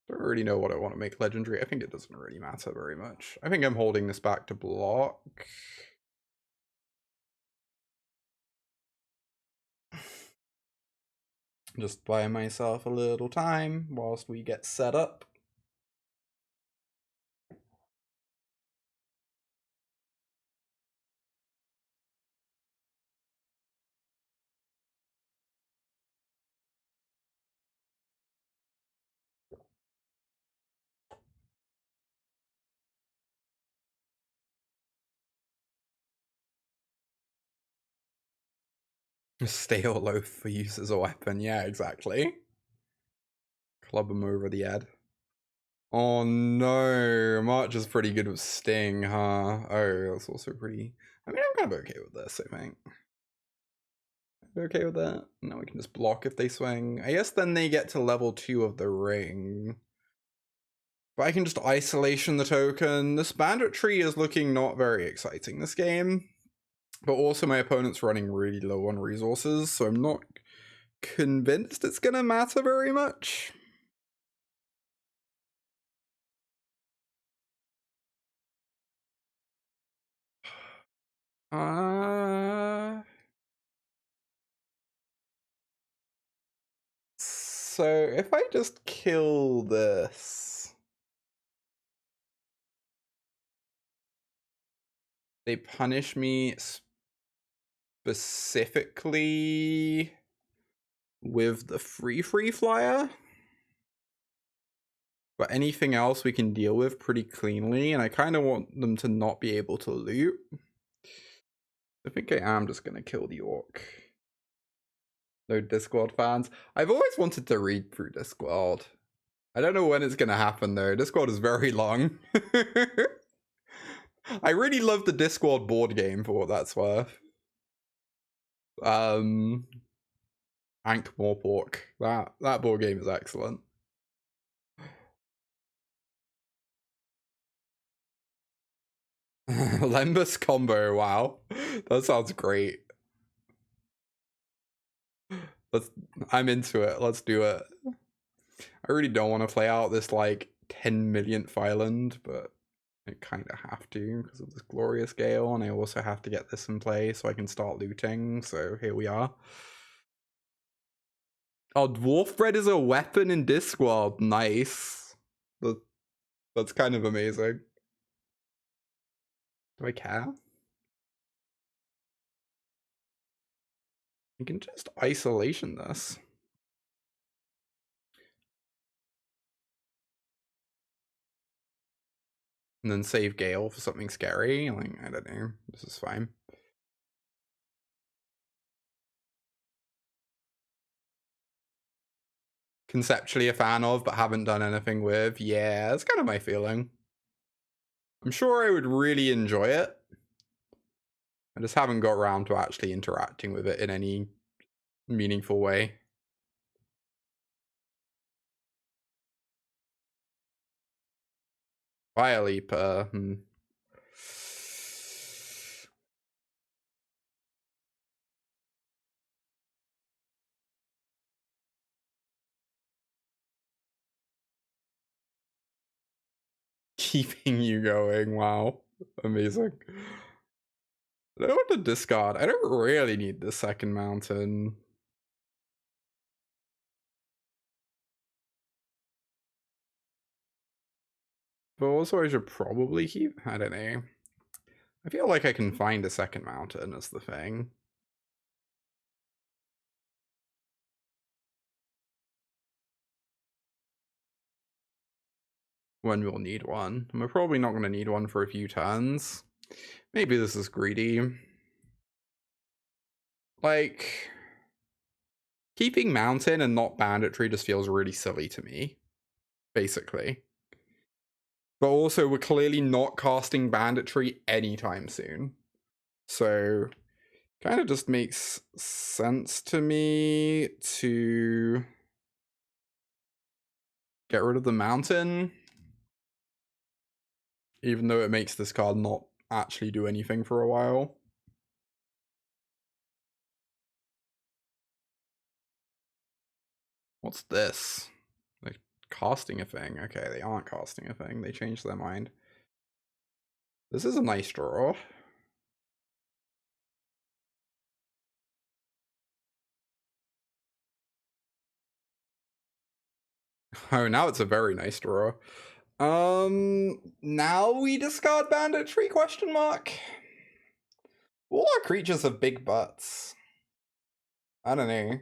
Don't really know what I want to make legendary. I think it doesn't really matter very much. I think I'm holding this back to block. Just buy myself a little time whilst we get set up. Stale loaf for use as a weapon. Yeah, exactly. Club him over the head. Oh no, March is pretty good with Sting, huh? Oh, that's also pretty... I mean, I'm kind of okay with this, I think. Okay with that? Now we can just block if they swing. I guess then they get to level 2 of the ring. But I can just isolation the token. This bandit tree is looking not very exciting this game. But also my opponent's running really low on resources, so I'm not convinced it's gonna matter very much. So if I just kill this, they punish me specifically with the free flyer. But anything else we can deal with pretty cleanly, and I kind of want them to not be able to loot. I think I am just going to kill the orc. No Discord fans. I've always wanted to read through Discord. I don't know when it's going to happen though. Discord is very long. I really love the Discord board game for what that's worth. Ankh-Morpork. That board game is excellent. Lembus combo, wow. That sounds great. I'm into it. Let's do it. I really don't want to play out this like 10 millionth island, but I kind of have to because of this glorious gale, and I also have to get this in play so I can start looting. So here we are. Oh, dwarf bread is a weapon in Discworld. Nice. That's kind of amazing. Do I care? You can just isolation this. And then save Gale for something scary. Like, I don't know. This is fine. Conceptually a fan of, but haven't done anything with. Yeah, that's kind of my feeling. I'm sure I would really enjoy it. I just haven't got around to actually interacting with it in any meaningful way. Fire Leaper. keeping you going. Wow. Amazing. I don't want to discard. I don't really need the second mountain. But also I should probably keep, I don't know. I feel like I can find a second mountain is the thing. When we'll need one. And we're probably not going to need one for a few turns. Maybe this is greedy. Like, keeping mountain and not banditry just feels really silly to me, basically. But also, we're clearly not casting banditry anytime soon. So, kind of just makes sense to me to get rid of the mountain. Even though it makes this card not actually do anything for a while. What's this? Like, casting a thing. Okay, they aren't casting a thing. They changed their mind. This is a nice draw. Oh, now it's a very nice draw. Now we discard banditry, question mark? All our creatures have big butts. I don't know.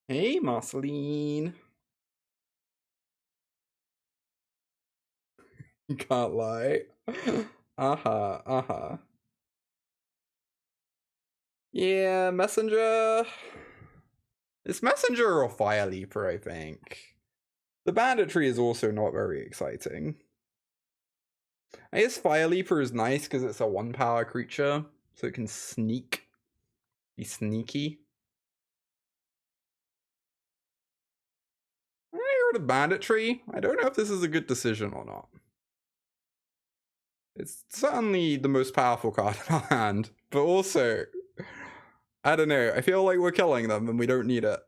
Hey, Marceline. You can't lie. Uh-huh. Yeah, Messenger. It's Messenger or Fire Leaper, I think. The banditry is also not very exciting. I guess Fire Leaper is nice because it's a 1-power creature, so it can sneak. Be sneaky. I heard of banditry. I don't know if this is a good decision or not. It's certainly the most powerful card in our hand, but also, I don't know. I feel like we're killing them and we don't need it.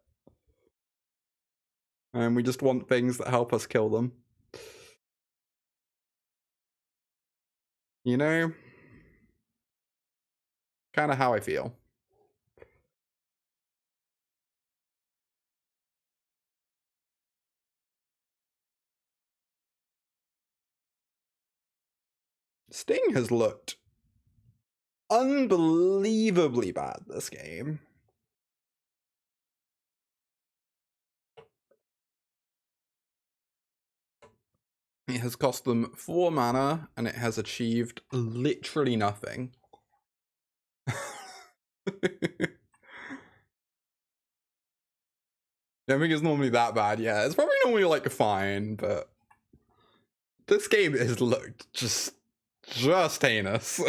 And we just want things that help us kill them. You know? Kind of how I feel. Sting has looked unbelievably bad this game. It has cost them 4 mana, and it has achieved literally nothing. I don't think it's normally that bad, yeah. It's probably normally, like, fine, but this game has looked just heinous.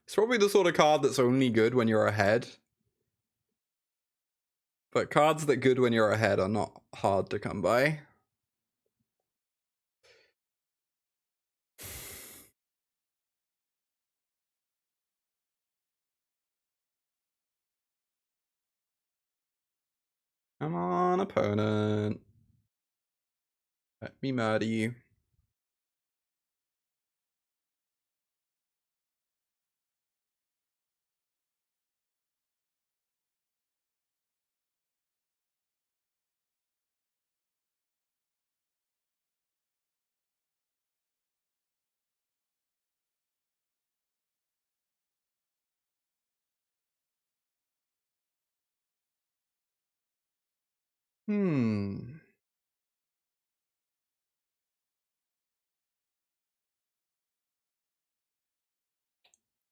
It's probably the sort of card that's only good when you're ahead. But cards that good when you're ahead are not hard to come by. Come on, opponent. Let me murder you.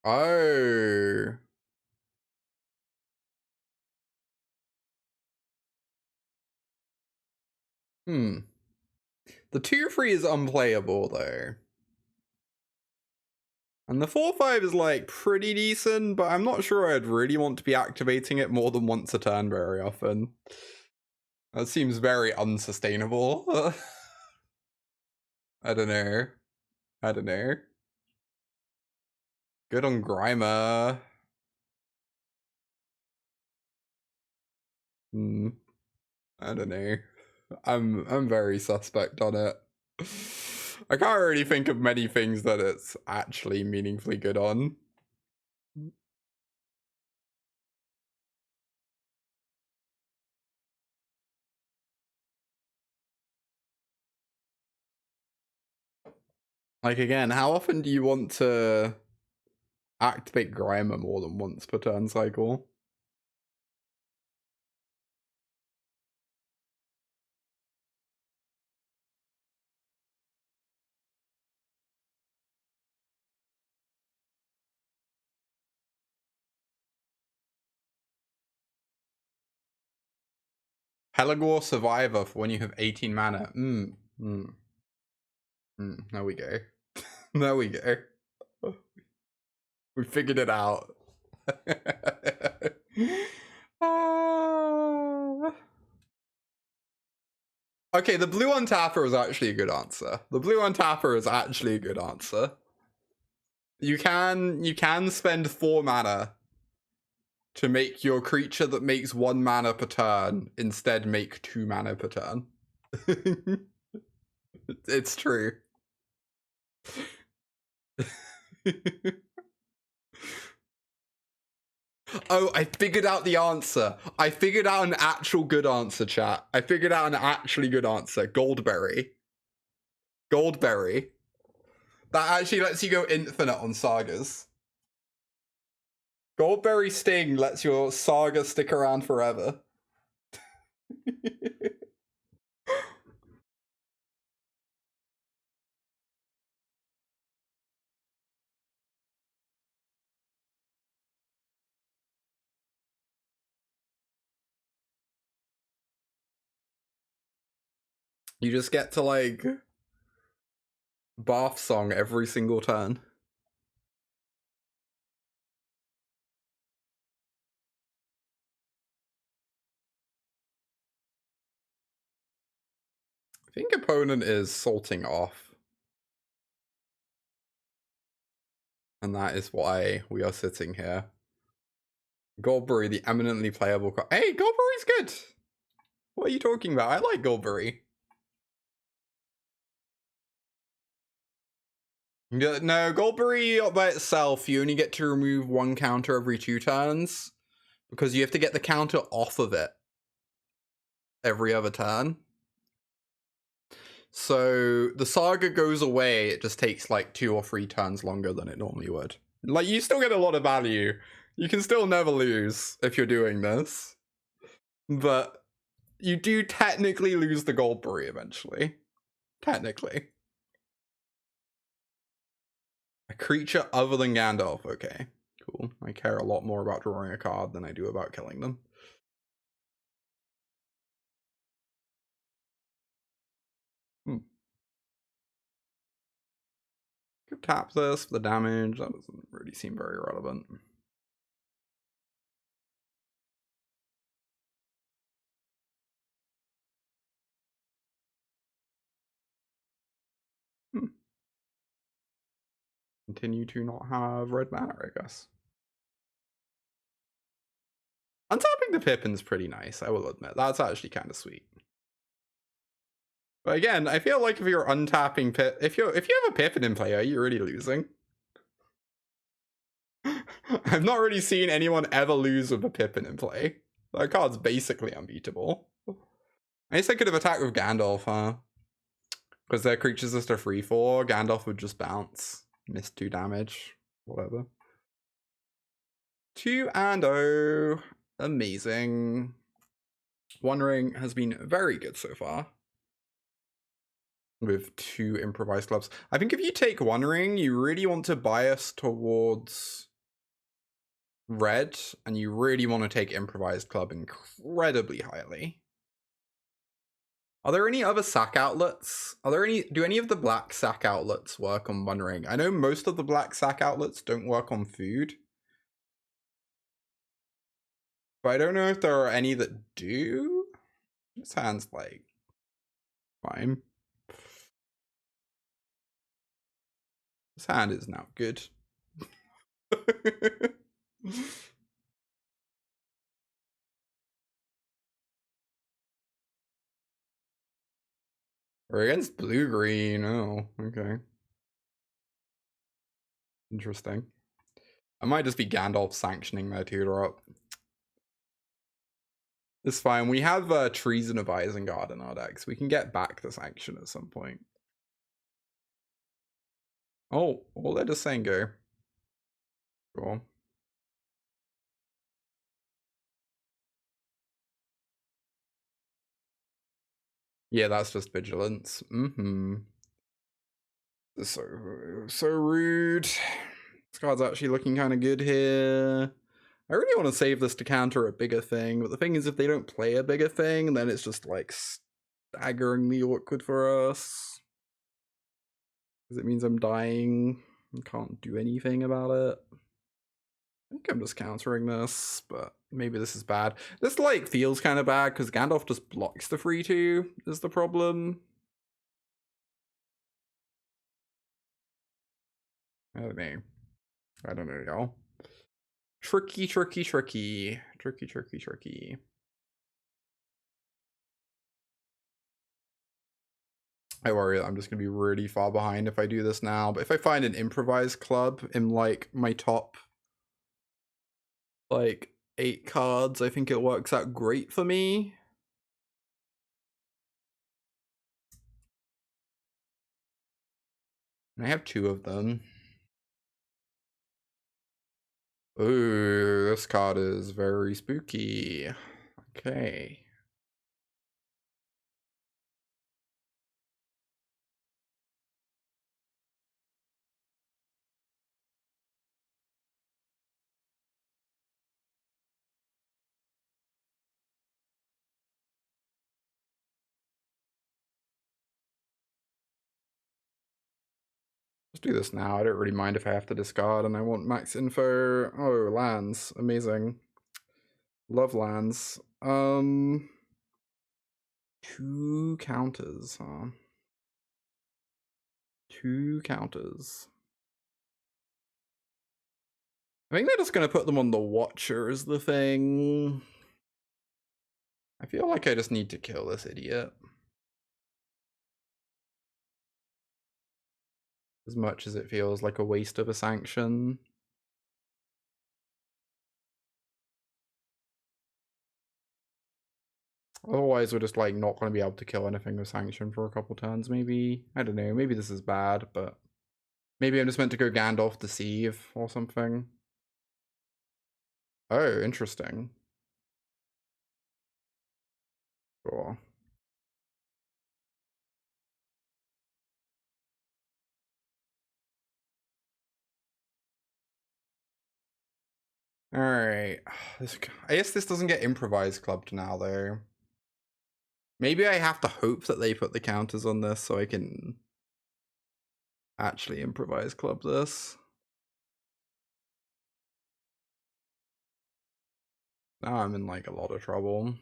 Oh. The 2/3 is unplayable though. And the 4/5 is like pretty decent, but I'm not sure I'd really want to be activating it more than once a turn very often. That seems very unsustainable. I don't know. I don't know. Good on Grimer. I don't know. I'm very suspect on it. I can't really think of many things that it's actually meaningfully good on. Like, again, how often do you want to activate Grimer more than once per turn cycle? Pelagor Survivor for when you have 18 mana. There we go. There we go. We figured it out. Okay, the blue untapper is actually a good answer. The blue untapper is actually a good answer. You can spend 4 mana to make your creature that makes 1 mana per turn instead make 2 mana per turn. It's true. Oh, I figured out the answer. I figured out an actual good answer, chat. I figured out an actually good answer. Goldberry. Goldberry. That actually lets you go infinite on sagas. Goldberry Sting lets your saga stick around forever. You just get to, like, bath song every single turn. I think opponent is salting off. And that is why we are sitting here. Goldberry, the eminently playable card. Hey, Goldberry's good! What are you talking about? I like Goldberry. No, Goldberry by itself, you only get to remove 1 counter every 2 turns. Because you have to get the counter off of it every other turn. So the saga goes away, it just takes like 2 or 3 turns longer than it normally would. Like, you still get a lot of value. You can still never lose if you're doing this. But you do technically lose the Goldberry eventually. Technically. A creature other than Gandalf, okay. Cool. I care a lot more about drawing a card than I do about killing them. Could tap this for the damage. That doesn't really seem very relevant. Continue to not have red mana, I guess. Untapping the Pippin's pretty nice, I will admit. That's actually kind of sweet. But again, I feel like if you're untapping if you have a Pippin in play, are you really losing? I've not really seen anyone ever lose with a Pippin in play. That card's basically unbeatable. I guess I could have attacked with Gandalf, huh? Because their creature's just a 3/4. Gandalf would just bounce. Miss 2 damage. Whatever. 2 and 0. Amazing. One Ring has been very good so far. With 2 improvised clubs. I think if you take One Ring, you really want to bias towards red, and you really want to take improvised club incredibly highly. Are there any other sack outlets? Do any of the black sack outlets work on One Ring? I know most of the black sack outlets don't work on food. But I don't know if there are any that do. This hand's like fine. This hand is now good. We're against blue-green. Oh, okay. Interesting. I might just be Gandalf sanctioning their 2-drop. It's fine. We have Treason of Isengard in our decks. We can get back the sanction at some point. Oh, we'll let us saying go. Cool. Yeah, that's just vigilance. So rude. This card's actually looking kind of good here. I really want to save this to counter a bigger thing, but the thing is, if they don't play a bigger thing, then it's just like staggeringly awkward for us. Because it means I'm dying and can't do anything about it. I think I'm just countering this, but maybe this is bad. This like feels kind of bad because Gandalf just blocks the 3-2 is the problem. I don't know. I don't know, y'all. Tricky, tricky, tricky. Tricky, tricky, tricky. I worry that I'm just going to be really far behind if I do this now. But if I find an improvised club in like my top like 8 cards, I think it works out great for me. And I have 2 of them. Ooh, this card is very spooky. Okay. Let's do this now. I don't really mind if I have to discard and I want max info. Oh, lands. Amazing. Love lands. 2 counters, huh? 2 counters. I think they're just going to put them on the Watcher as the thing. I feel like I just need to kill this idiot. As much as it feels like a waste of a sanction. Otherwise, we're just like not going to be able to kill anything with sanction for a couple turns, maybe. I don't know. Maybe this is bad, but maybe I'm just meant to go Gandalf Deceive or something. Oh, interesting. Cool. Alright. I guess this doesn't get improvised clubbed now, though. Maybe I have to hope that they put the counters on this so I can actually improvise club this. Now I'm in like a lot of trouble.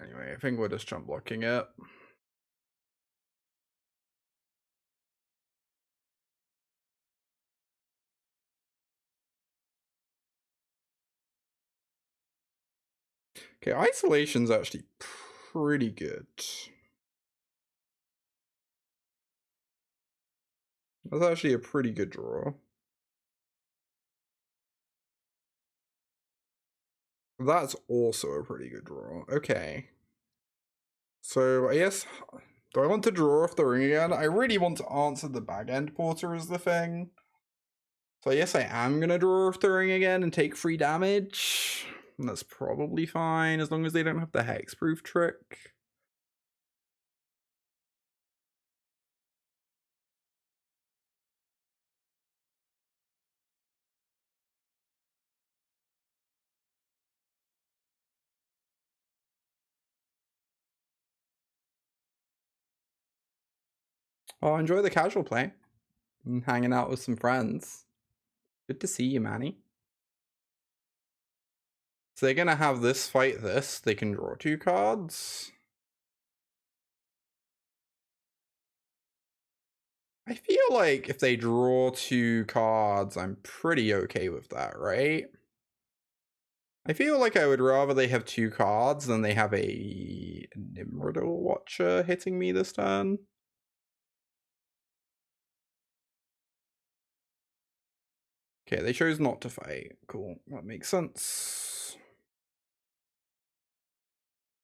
Anyway, I think we're just jump blocking it. Okay, isolation's actually pretty good. That's actually a pretty good draw. That's also a pretty good draw. Okay. So I guess, do I want to draw off the ring again? I really want to answer the bag end porter as the thing. So I guess I am going to draw off the ring again and take 3 damage. And that's probably fine as long as they don't have the hexproof trick. Oh, enjoy the casual play. And hanging out with some friends. Good to see you, Manny. So they're going to have this fight this. They can draw 2 cards. I feel like if they draw 2 cards, I'm pretty okay with that, right? I feel like I would rather they have 2 cards than they have a Nimrodal Watcher hitting me this turn. Okay, they chose not to fight. Cool, that makes sense.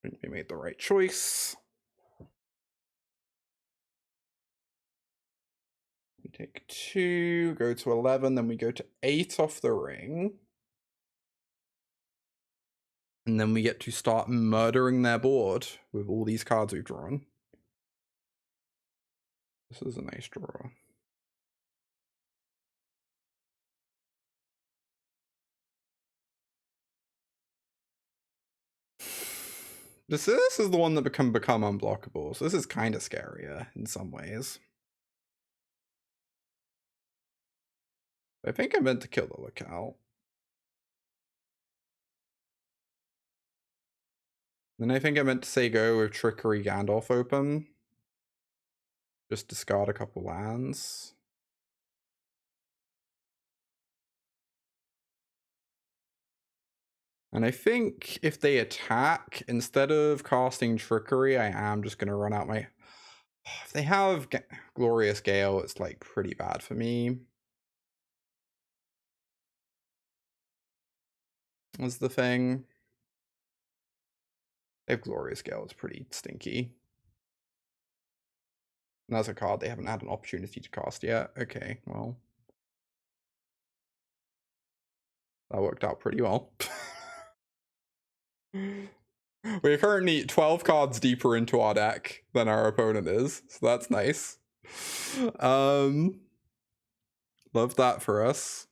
I think they made the right choice. We take 2, go to 11, then we go to 8 off the ring. And then we get to start murdering their board with all these cards we've drawn. This is a nice draw. This is the one that become unblockable, so this is kind of scarier in some ways. I think I meant to kill the lookout. Then I think I meant to say go with Trickery Gandalf open. Just discard a couple lands. And I think if they attack, instead of casting Trickery, I am just going to run out my... If they have Glorious Gale, it's like pretty bad for me. Was the thing. They have Glorious Gale, it's pretty stinky. And that's a card they haven't had an opportunity to cast yet. Okay, well. That worked out pretty well. We're currently 12 cards deeper into our deck than our opponent is, so that's nice. Love that for us.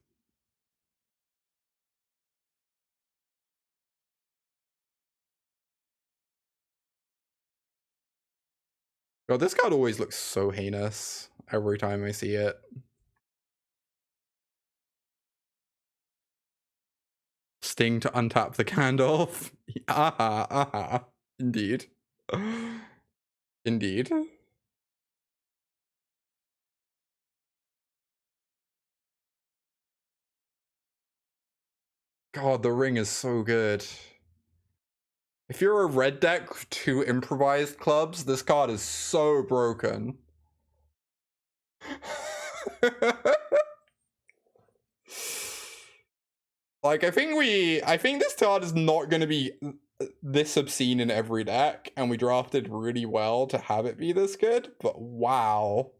God, this card always looks so heinous every time I see it. Sting to untap the Gandalf. Aha, aha. Indeed. Indeed. God, the ring is so good. If you're a red deck with 2 improvised clubs, this card is so broken. Like, I think this card is not going to be this obscene in every deck, and we drafted really well to have it be this good, but wow.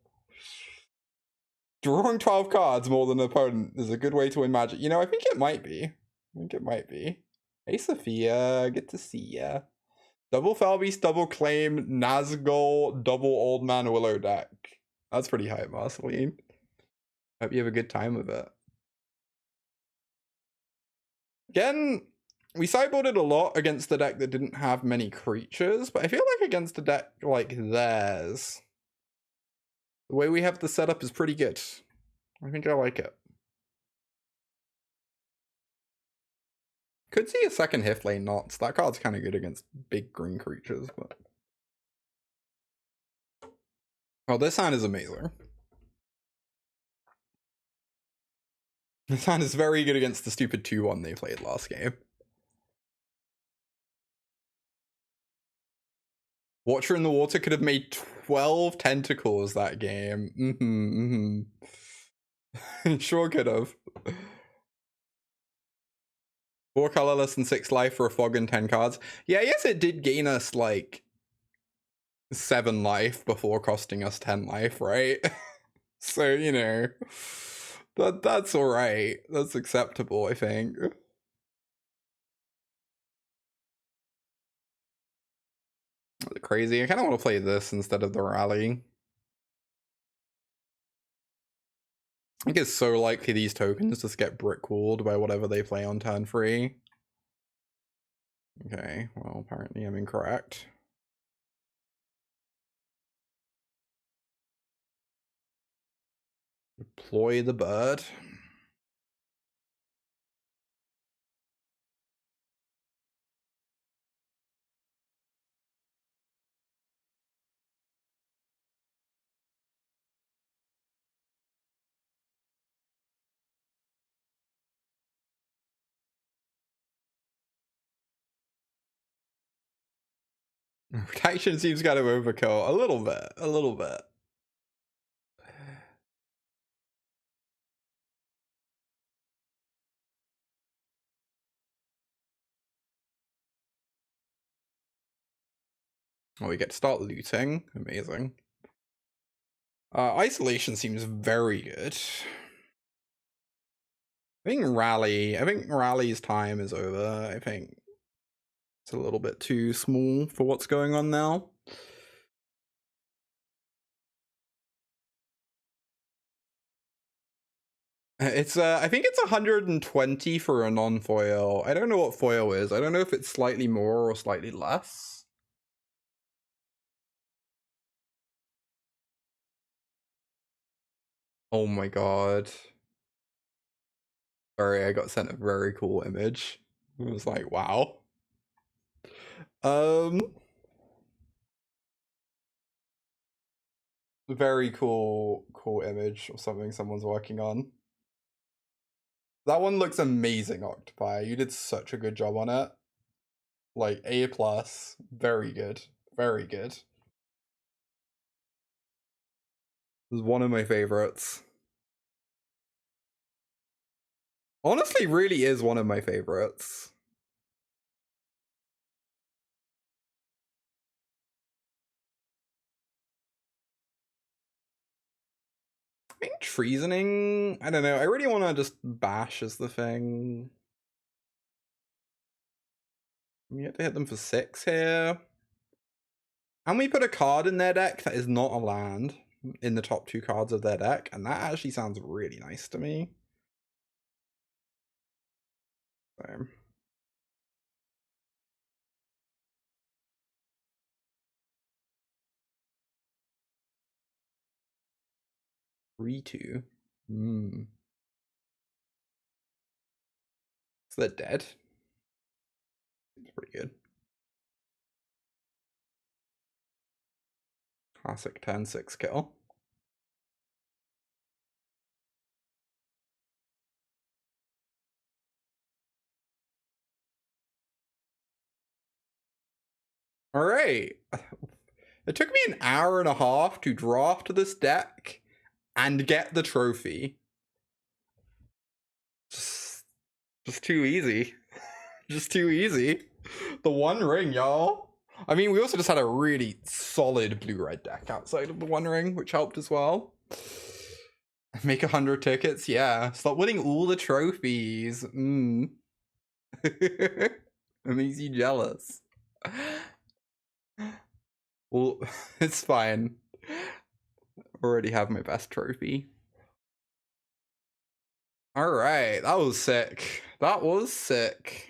Drawing 12 cards more than an opponent is a good way to win Magic. You know, I think it might be. I think it might be. Hey, Sophia, good to see ya. Double Felbeast, double Claim, Nazgul, double Old Man Willow deck. That's pretty hype, Marceline. Hope you have a good time with it. Again, we sideboarded a lot against the deck that didn't have many creatures, but I feel like against a deck like theirs, the way we have the setup is pretty good. I think I like it. Could see a second Hiflane Knots. That card's kind of good against big green creatures, but... Oh, this hand is amazing. This hand is very good against the stupid 2-1 they played last game. Watcher in the Water could have made 12 tentacles that game. Sure could have. 4 colorless and 6 life for a fog and 10 cards. Yeah, I guess it did gain us like 7 life before costing us 10 life, right? So, you know, that's all right. That's acceptable, I think. Crazy. I kind of want to play this instead of the rally. I think it's so likely these tokens just get brick walled by whatever they play on turn 3. Okay, well, apparently I'm incorrect. Deploy the bird. Protection seems kind of overkill. A little bit. A little bit. Oh, we get to start looting. Amazing. Isolation seems very good. I think Rally's time is over. I think it's a little bit too small for what's going on now. It's I think it's 120 for a non-foil. I don't know what foil is. I don't know if it's slightly more or slightly less. Oh my god. Sorry, I got sent a very cool image. It was like, wow. Very cool image of something someone's working on. That one looks amazing, Octopi. You did such a good job on it. Like A+, very good. Very good. This is one of my favorites. Honestly, really is one of my favorites. I think treasoning, I don't know. I really want to just bash as the thing. We have to hit them for 6 here. And we put a card in their deck that is not a land in the top 2 cards of their deck, and that actually sounds really nice to me. So. Three, 2. So they're dead. It's pretty good. Classic 10-6 kill. All right. It took me an hour and a half to draft this deck and get the trophy. Just too easy. Just too easy. The One Ring, y'all. I mean, we also just had a really solid blue-red deck outside of the One Ring, which helped as well. Make 100 tickets, yeah. Stop winning all the trophies. It makes you jealous. Well, it's fine. Already have my best trophy. All right, that was sick. That was sick.